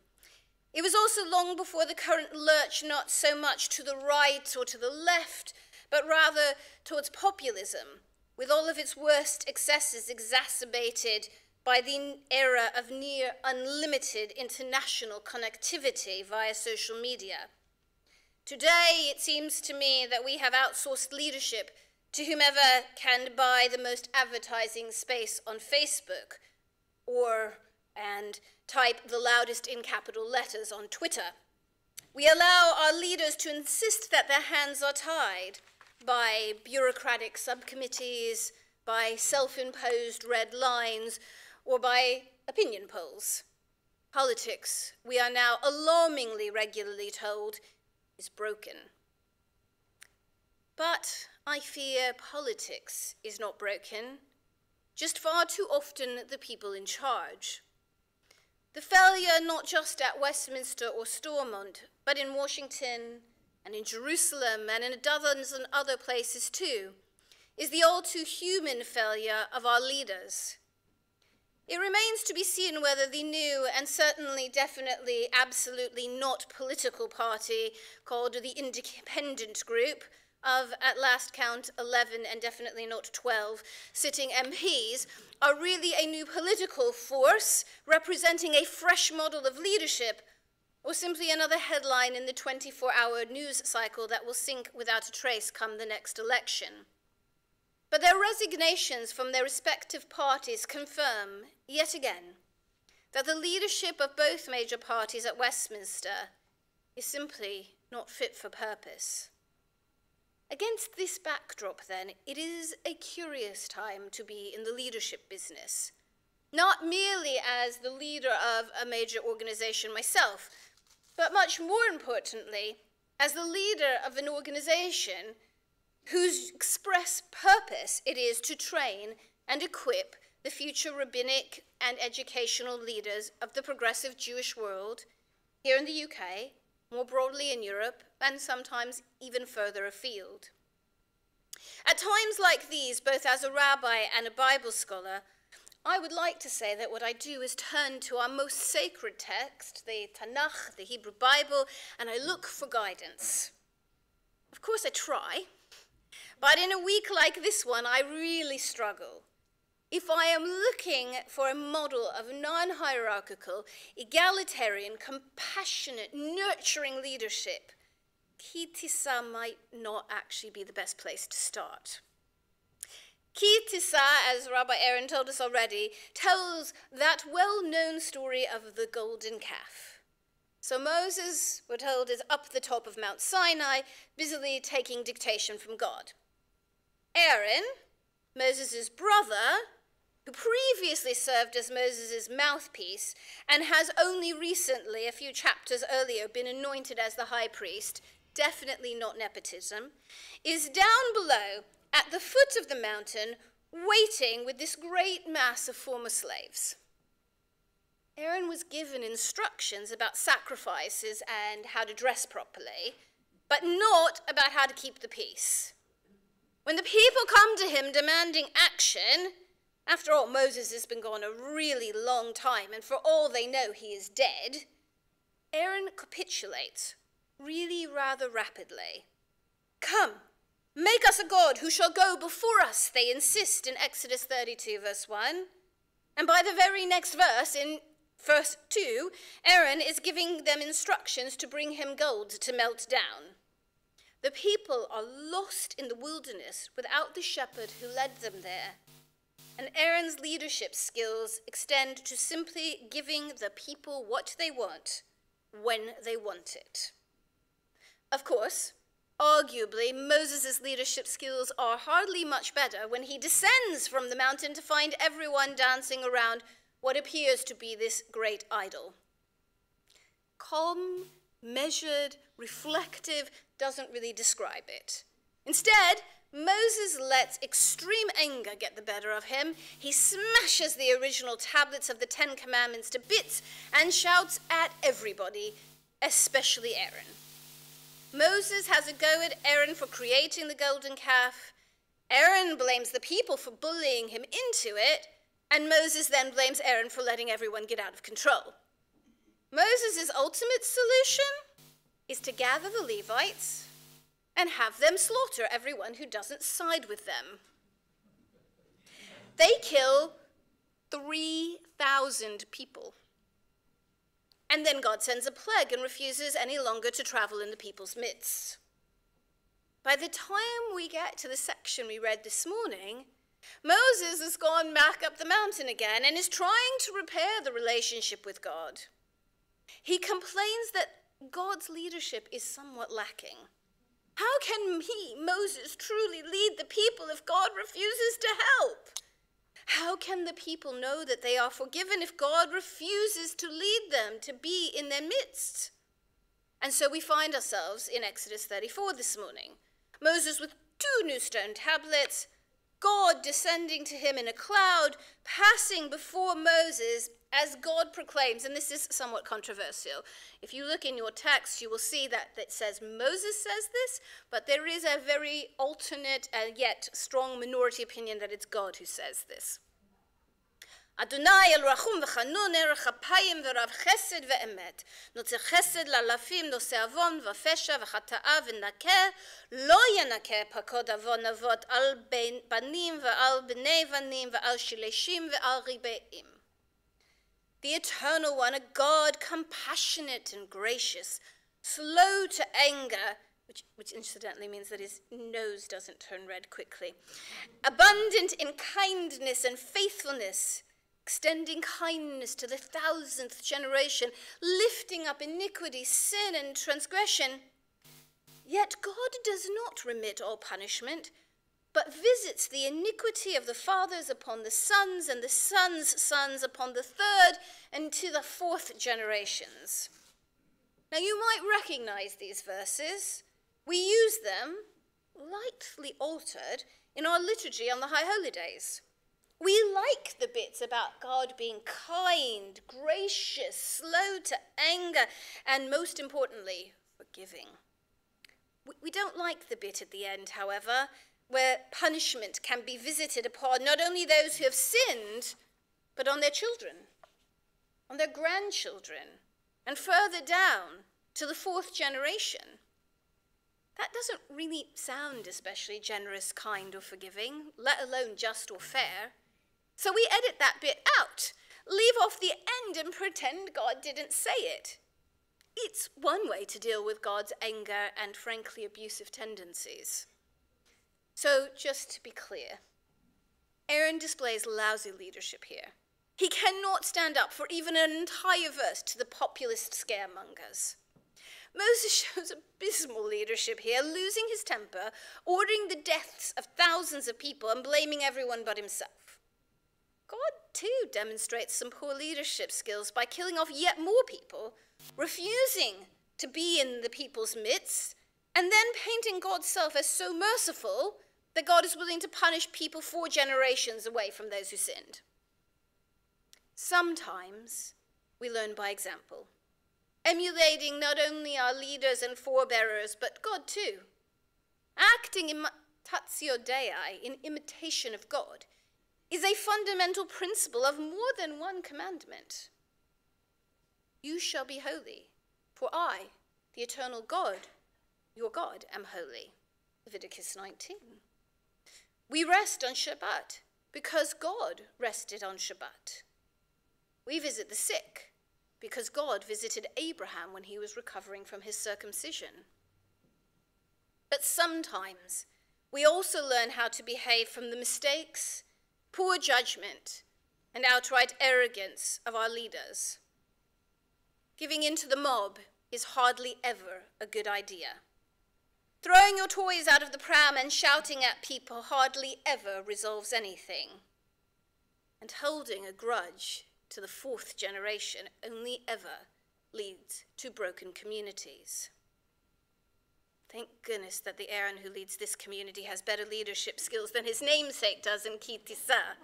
It was also long before the current lurch not so much to the right or to the left, but rather towards populism, with all of its worst excesses exacerbated by the era of near unlimited international connectivity via social media. Today, it seems to me that we have outsourced leadership to whomever can buy the most advertising space on Facebook and type the loudest in capital letters on Twitter. We allow our leaders to insist that their hands are tied by bureaucratic subcommittees, by self-imposed red lines, or by opinion polls. Politics, we are now alarmingly regularly told, is broken. But I fear politics is not broken, just far too often the people in charge. The failure not just at Westminster or Stormont, but in Washington and in Jerusalem and in dozens and other places too, is the all too human failure of our leaders. It remains to be seen whether the new and certainly, definitely, absolutely not political party called the Independent Group of, at last count, 11 and definitely not 12 sitting MPs are really a new political force representing a fresh model of leadership, or simply another headline in the 24-hour news cycle that will sink without a trace come the next election. But their resignations from their respective parties confirm, yet again, that the leadership of both major parties at Westminster is simply not fit for purpose. Against this backdrop, then, it is a curious time to be in the leadership business, not merely as the leader of a major organization myself, but much more importantly, as the leader of an organization whose express purpose it is to train and equip the future rabbinic and educational leaders of the progressive Jewish world, here in the UK, more broadly in Europe, and sometimes even further afield. At times like these, both as a rabbi and a Bible scholar, I would like to say that what I do is turn to our most sacred text, the Tanakh, the Hebrew Bible, and I look for guidance. Of course I try, but in a week like this one, I really struggle. If I am looking for a model of non-hierarchical, egalitarian, compassionate, nurturing leadership, Ki Tisa might not actually be the best place to start. Ki Tisa, as Rabbi Aaron told us already, tells that well-known story of the golden calf. So Moses, we're told, is up the top of Mount Sinai, busily taking dictation from God. Aaron, Moses' brother, who previously served as Moses' mouthpiece and has only recently, a few chapters earlier, been anointed as the high priest, definitely not nepotism, is down below at the foot of the mountain waiting with this great mass of former slaves. Aaron was given instructions about sacrifices and how to dress properly, but not about how to keep the peace. When the people come to him demanding action, after all, Moses has been gone a really long time, and for all they know, he is dead, Aaron capitulates, really rather rapidly. Come, make us a god who shall go before us, they insist in Exodus 32, verse 1. And by the very next verse, in verse 2, Aaron is giving them instructions to bring him gold to melt down. The people are lost in the wilderness without the shepherd who led them there. And Aaron's leadership skills extend to simply giving the people what they want when they want it. Of course, arguably, Moses' leadership skills are hardly much better when he descends from the mountain to find everyone dancing around what appears to be this great idol. Calm, measured, reflective doesn't really describe it. Instead, Moses lets extreme anger get the better of him. He smashes the original tablets of the Ten Commandments to bits and shouts at everybody, especially Aaron. Moses has a go at Aaron for creating the golden calf. Aaron blames the people for bullying him into it, and Moses then blames Aaron for letting everyone get out of control. Moses' ultimate solution is to gather the Levites and have them slaughter everyone who doesn't side with them. They kill 3,000 people. And then God sends a plague and refuses any longer to travel in the people's midst. By the time we get to the section we read this morning, Moses has gone back up the mountain again and is trying to repair the relationship with God. He complains that God's leadership is somewhat lacking. How can he, Moses, truly lead the people if God refuses to help? How can the people know that they are forgiven if God refuses to lead them to be in their midst? And so we find ourselves in Exodus 34 this morning. Moses with 2 new stone tablets, God descending to him in a cloud, passing before Moses as God proclaims, and this is somewhat controversial. If you look in your text, you will see that it says Moses says this, but there is a very alternate and yet strong minority opinion that it's God who says this. Adonai el rachum v'chanun erech apayim v'rav chesed ve'emet. Notze chesed lalafim nose avon v'fesha v'chata'a v'nakeh. Lo yanakeh pakod avon avot al banim v'al b'nei vanim v'al shileshim v'al ribeim. The Eternal One, a God compassionate and gracious, slow to anger, which incidentally means that his nose doesn't turn red quickly, abundant in kindness and faithfulness, extending kindness to the 1000th generation, lifting up iniquity, sin, and transgression. Yet God does not remit all punishment, but visits the iniquity of the fathers upon the sons, and the sons' sons upon the 3rd and to the 4th generations. Now you might recognize these verses. We use them, lightly altered, in our liturgy on the High Holy Days. We like the bits about God being kind, gracious, slow to anger, and most importantly, forgiving. We don't like the bit at the end, however, where punishment can be visited upon not only those who have sinned, but on their children, on their grandchildren, and further down to the 4th generation. That doesn't really sound especially generous, kind, or forgiving, let alone just or fair. So we edit that bit out, leave off the end, and pretend God didn't say it. It's one way to deal with God's anger and frankly abusive tendencies. So just to be clear, Aaron displays lousy leadership here. He cannot stand up for even an entire verse to the populist scaremongers. Moses shows abysmal leadership here, losing his temper, ordering the deaths of thousands of people and blaming everyone but himself. God, too, demonstrates some poor leadership skills by killing off yet more people, refusing to be in the people's midst, and then painting God's self as so merciful that God is willing to punish people 4 generations away from those who sinned. Sometimes we learn by example, emulating not only our leaders and forebearers, but God too. Acting imitatio Dei, in imitation of God, is a fundamental principle of more than one commandment. You shall be holy, for I, the eternal God, your God, am holy. Leviticus 19. We rest on Shabbat because God rested on Shabbat. We visit the sick because God visited Abraham when he was recovering from his circumcision. But sometimes we also learn how to behave from the mistakes, poor judgment, and outright arrogance of our leaders. Giving in to the mob is hardly ever a good idea. Throwing your toys out of the pram and shouting at people hardly ever resolves anything. And holding a grudge to the 4th generation only ever leads to broken communities. Thank goodness that the Aaron who leads this community has better leadership skills than his namesake does in Ki Tisa.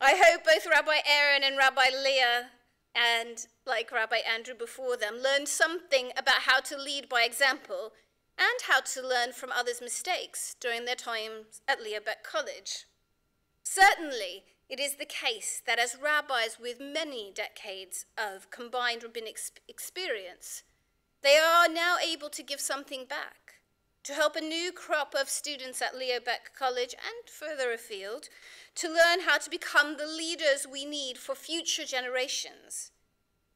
I hope both Rabbi Aaron and Rabbi Leah, and like Rabbi Andrew before them, learned something about how to lead by example and how to learn from others' mistakes during their times at Leah Beck College. Certainly, it is the case that as rabbis with many decades of combined rabbinic experience, they are now able to give something back, to help a new crop of students at Leo Beck College and further afield to learn how to become the leaders we need for future generations.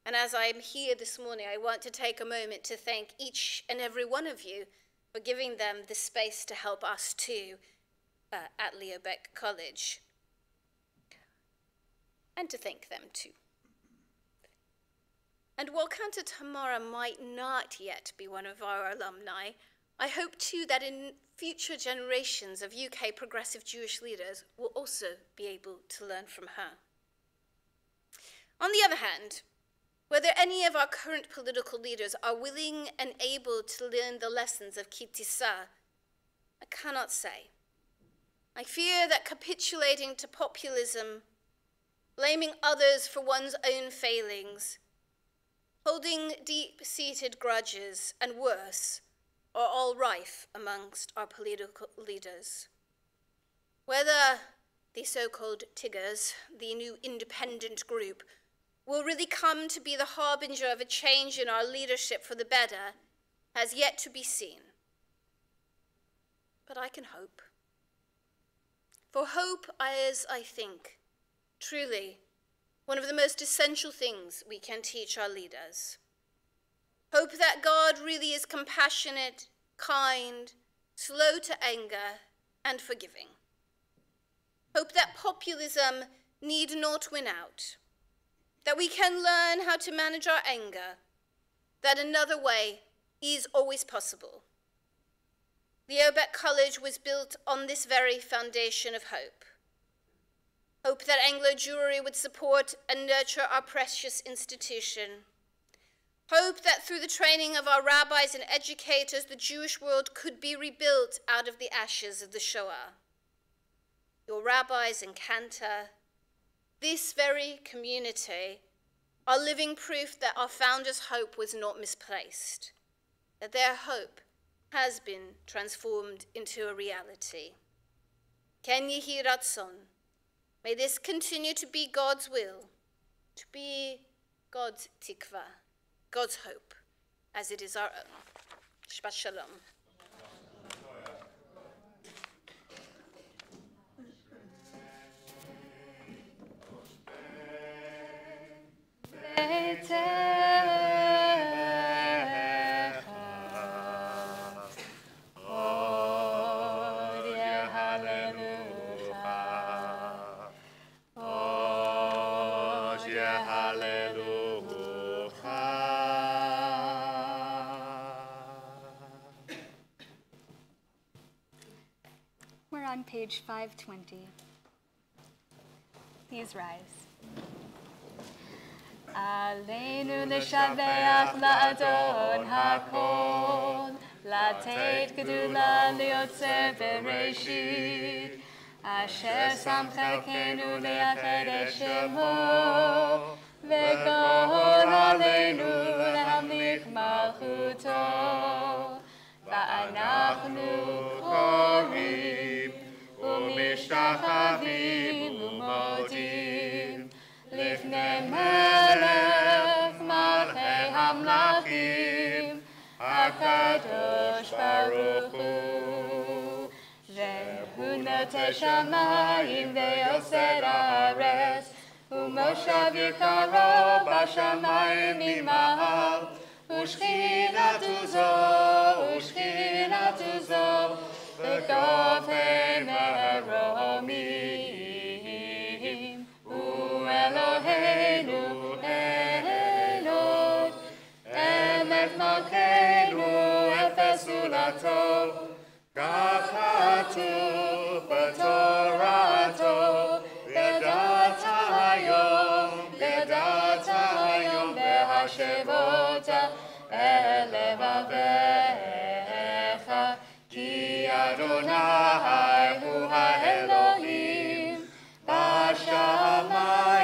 And as I'm here this morning, I want to take a moment to thank each and every one of you for giving them the space to help us too at Leo Baeck College. And to thank them too. And while Cantor Tamara might not yet be one of our alumni, I hope too that in future generations of UK progressive Jewish leaders will also be able to learn from her. On the other hand, whether any of our current political leaders are willing and able to learn the lessons of Ki Tisa, I cannot say. I fear that capitulating to populism, blaming others for one's own failings, holding deep-seated grudges, and worse, are all rife amongst our political leaders. Whether the so-called Tiggers, the new independent group, will really come to be the harbinger of a change in our leadership for the better has yet to be seen. But I can hope. For hope is, I think, truly one of the most essential things we can teach our leaders. Hope that God really is compassionate, kind, slow to anger, and forgiving. Hope that populism need not win out, that we can learn how to manage our anger, that another way is always possible. Leo Baeck College was built on this very foundation of hope. Hope that Anglo Jewry would support and nurture our precious institution. Hope that through the training of our rabbis and educators, the Jewish world could be rebuilt out of the ashes of the Shoah. Your rabbis and Cantor, this very community, are living proof that our founders' hope was not misplaced, that their hope has been transformed into a reality. Ken Yehi Ratzon. May this continue to be God's will, to be God's tikva, God's hope, as it is our own. Shabbat Shalom. We're on page 520. Please rise. Aleinu neshabeach la'adon hakol, lateit gedula liotzer bereshit, asher samchekenu le'achad et shemo, ve'kol aleinu lehamlich malchuto, va'anachnu korim, u'mishtachavim u'modim, לפני מלך מלכי המלכים, הקדוש ברוך הוא. והוא נוטה שמיים ויוסד ארץ, ומושב יקרו בשמיים ממעל, ושכינתו זו, בגובה מרומים. Eloheinu, Elot, Emet Malkeinu, Efes Ulato, כך כתוב בתורתו, ידעת היום והשבות אל לבביך, כי אדוני הוא האלוהים, בשמיים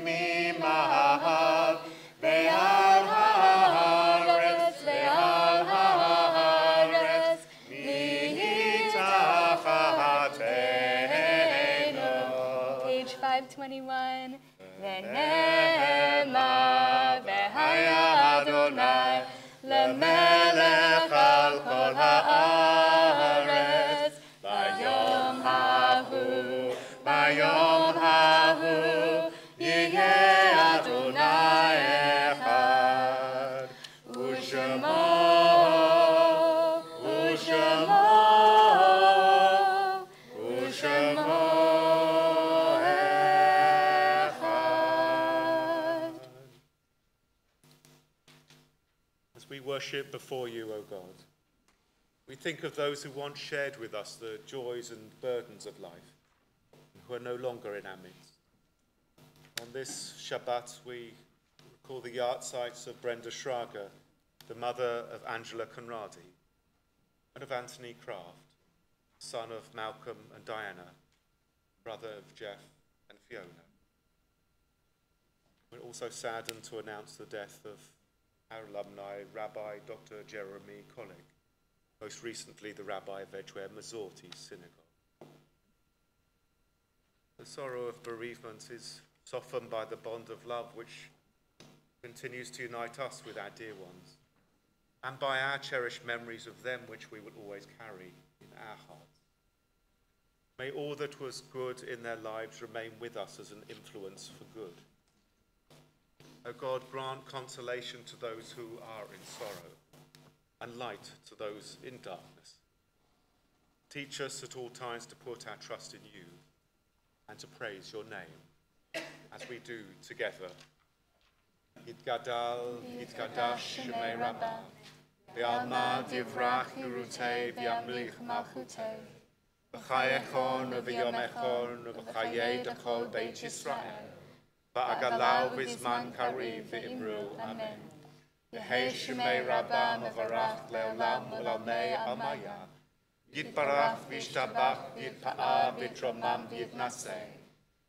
ממעל, ועל הארץ מתחתינו. Page 521. ונאמר, והיה אדוני למלך על כל הארץ, ביום ההוא יהיה אדוני אחד. worship before you, O God. We think of those who once shared with us the joys and burdens of life, and who are no longer in our midst. On this Shabbat, we recall the yahrzeits of Brenda Schrager, the mother of Angela Conradi, and of Anthony Kraft, son of Malcolm and Diana, brother of Jeff and Fiona. We're also saddened to announce the death of our alumni, Rabbi Dr. Jeremy Collick, most recently the Rabbi of Edgware Masorti Synagogue. The sorrow of bereavement is softened by the bond of love which continues to unite us with our dear ones, and by our cherished memories of them which we will always carry in our hearts. May all that was good in their lives remain with us as an influence for good. O God, grant consolation to those who are in sorrow, and light to those in darkness. Teach us at all times to put our trust in you and to praise your name, as we do together. Yitgadal, Yitgadash, Shemei Rabbah, V'alma divrach Yerutei v'yamlich malchutei, V'chayechon v'yomechon v'chayei d'chol Beit Yisrael, V'agalau v'zman kariv v'imru, Amen. Yehei Shemei Rabbah mavarach le'olam u'lamei amaya, Yitbarach v'yishtabach v'yitpa'a v'yitromam v'yitnaseh,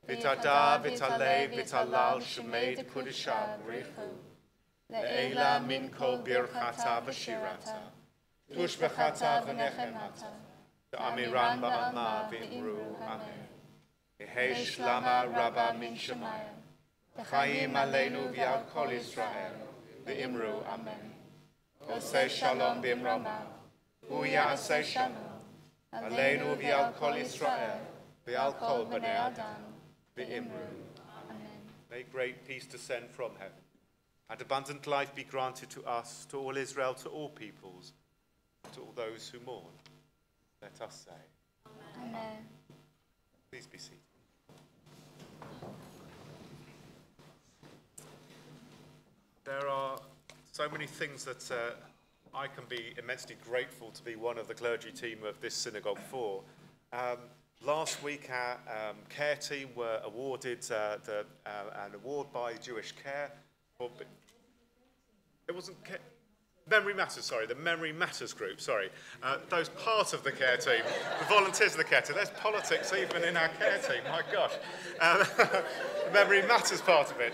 V'tada v'talei v'talal Shemei d'kudishah v'richu, Le'ela min kol birchata v'shirata, Tushbechata v'nechemata, D'amiran ba'alma v'imru, Amen. Yehei Shlama Rabbah min Shemayim, V'chaim aleinu v'yal kol Yisrael, v'imru, Amen. Oseh shalom b'imrama, Hu ya'aseh shalom, aleinu v'yal kol Yisrael, v'yal kol b'nei Adam, v'imru. Amen. May great peace descend from heaven, and abundant life be granted to us, to all Israel, to all peoples, to all those who mourn. Let us say, Amen. please be seated. There are so many things that I can be immensely grateful to be one of the clergy team of this synagogue for. Last week, our care team were awarded an award by Jewish Care. It wasn't care. Memory Matters, sorry, the Memory Matters group, sorry. Those part of the care team, the volunteers of the care team. There's politics even in our care team, my gosh. The Memory Matters part of it.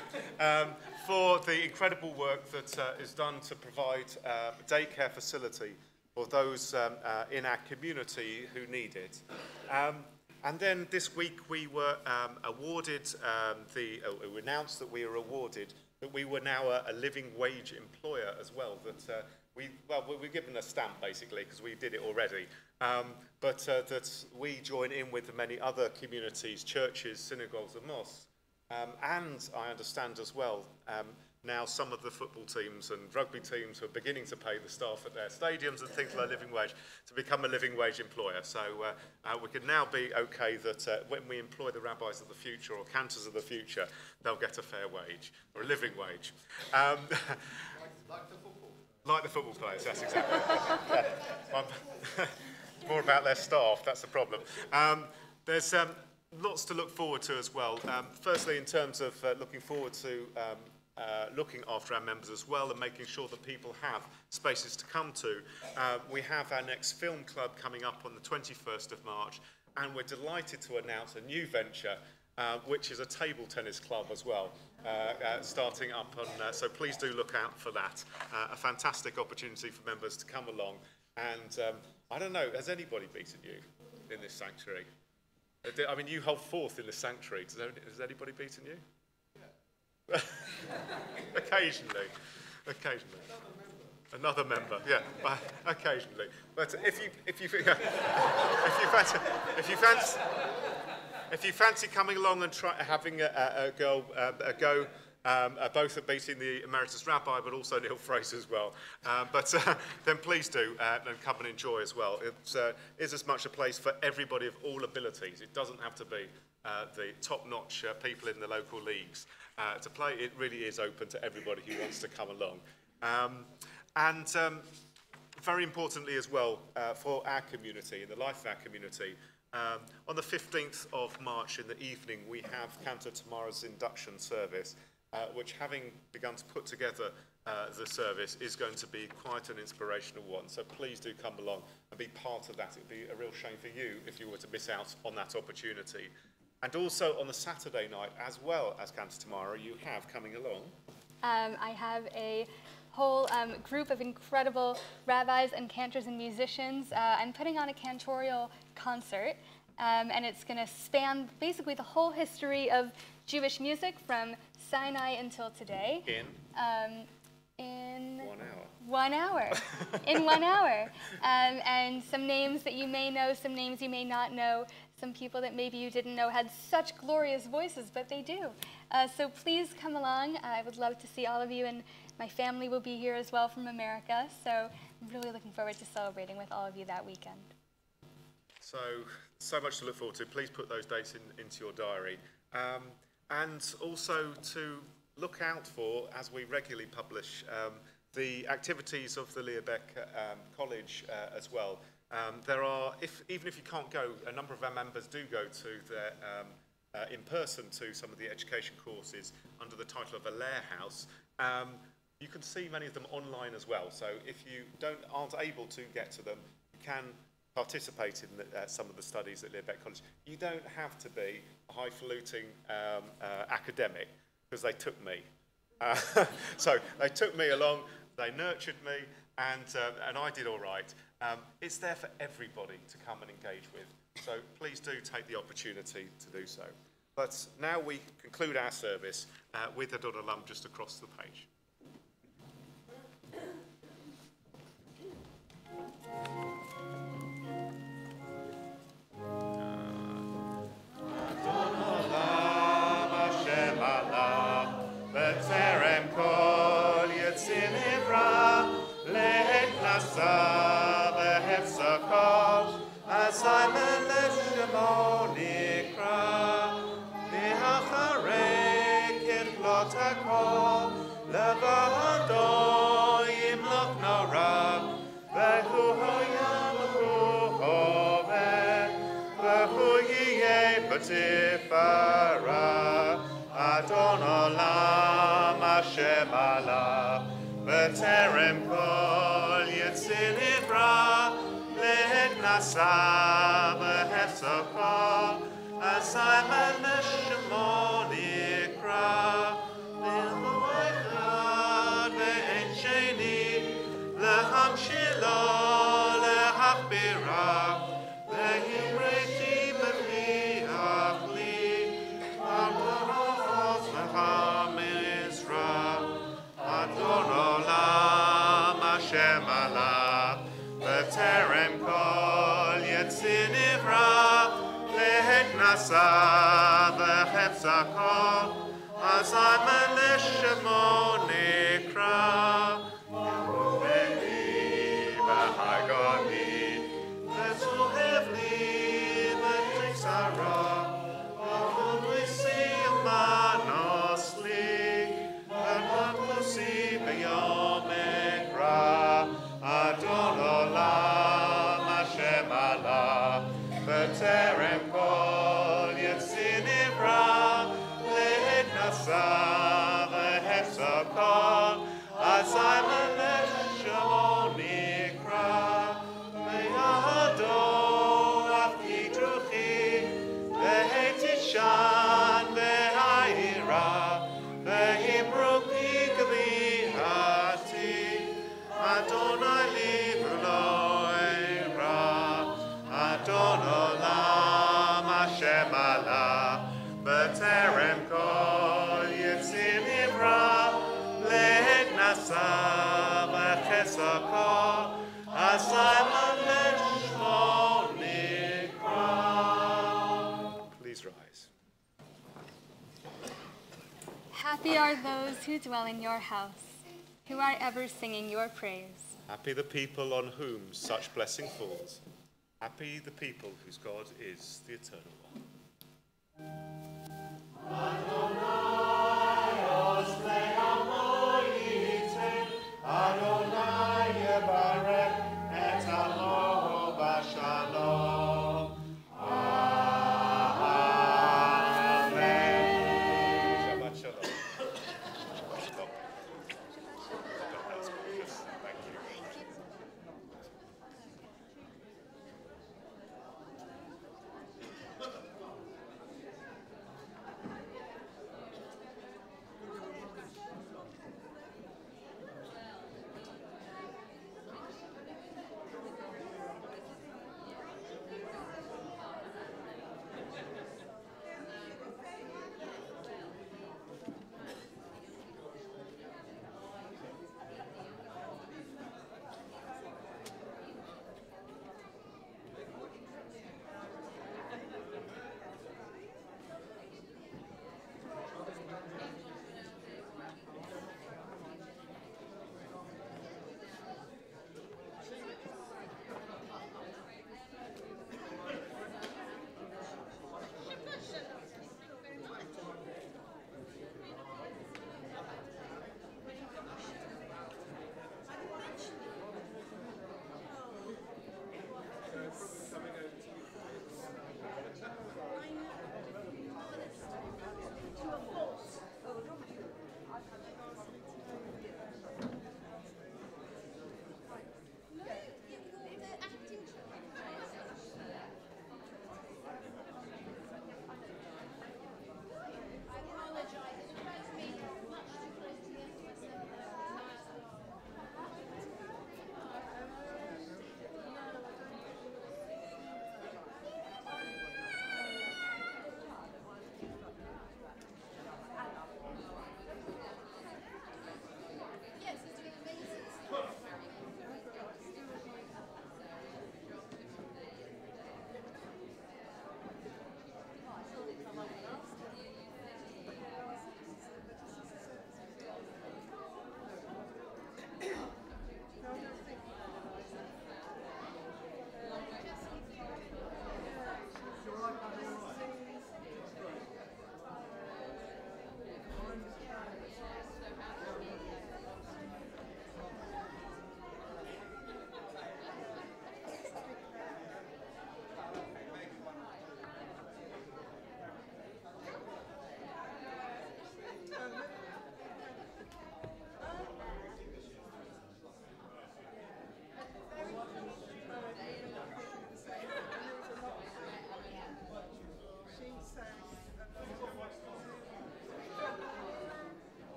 For the incredible work that is done to provide a daycare facility for those in our community who need it. And then this week we were awarded, we announced that we were awarded that we were now a living wage employer as well. That we were given a stamp basically because we did it already. But that we join in with the many other communities, churches, synagogues and mosques. And I understand as well, now some of the football teams and rugby teams are beginning to pay the staff at their stadiums and things like living wage to become a living wage employer. So we can now be okay that when we employ the rabbis of the future or cantors of the future, they'll get a fair wage or a living wage. Like the football. Like the football players, that's exactly. It's more about their staff, that's the problem. There's lots to look forward to as well. Firstly, in terms of looking forward to looking after our members as well and making sure that people have spaces to come to. We have our next film club coming up on the 21st of March, and we're delighted to announce a new venture, which is a table tennis club as well, starting up on, so please do look out for that. A fantastic opportunity for members to come along. And I don't know, has anybody beaten you in this sanctuary? I mean, you hold fourth in the sanctuary. Has anybody beaten you? Yeah. Occasionally. Another member, yeah, occasionally. But if you fancy coming along and having a go, both at beating the Emeritus Rabbi, but also Neil Fraser as well. Then please do and come and enjoy as well. It is as much a place for everybody of all abilities. It doesn't have to be the top-notch people in the local leagues to play. It really is open to everybody who wants to come along. And very importantly as well, for our community, the life of our community, on the 15th of March in the evening, we have Cantor Tamara's induction service, which, having begun to put together the service, is going to be quite an inspirational one. So please do come along and be part of that. It would be a real shame for you if you were to miss out on that opportunity. And also on the Saturday night, as well as Cantor Tamara, you have coming along. I have a whole group of incredible rabbis and cantors and musicians. I'm putting on a cantorial concert, and it's going to span basically the whole history of Jewish music from Sinai until today. In 1 hour. 1 hour. In 1 hour. And some names that you may know, some names you may not know, some people that maybe you didn't know had such glorious voices, but they do. So please come along. I would love to see all of you, and my family will be here as well from America. So I'm really looking forward to celebrating with all of you that weekend. So much to look forward to. Please put those dates into your diary. And also to look out for, as we regularly publish, the activities of the Leerbeck College as well. There are, even if you can't go, a number of our members do go to their, in person to some of the education courses under the title of a Lehr House. You can see many of them online as well. So if you aren't able to get to them, you can participate in some of the studies at Leerbeck College. You don't have to be a highfalutin academic, because they took me. So they took me along, they nurtured me, and I did all right. It's there for everybody to come and engage with. So please do take the opportunity to do so. But now we conclude our service with the Adon Olam just across the page. Tifara Adon Olam Hashem Allah B'terem kol Yetzir Nivra Lehet Nasa B'hefzoko Asai Melech Nikra Lehu Echad Ve'en Sheni Leham Shilo Lehachbira Lehimreti B'chi Adon Olam Hashem Allah B'terem kol Yetzir Nivra Lehet Nasa B'hefzako Asai Melech Shemo Nikra Yeruveli V'hagoni V'zuhevli V'tiksara Adon Olam Hashem Allah B'terem kol Yetzir Nivra Lehet Nasa V'hefzako Asai Melech Shemo Nikra Ve'yado Af Kidruchi Ve'hetishan Ve'ha'ira Ve'himru K'gvihati Adonai Livlo Eira Adon Olam Hashem Allah B'terem kol Yetzir Nivra Lehet Nasa V'chesako Asai Melech Shemo Nikra. Please rise. Happy are those who dwell in your house, who are ever singing your praise. Happy the people on whom such blessing falls. Happy the people whose God is the Eternal One.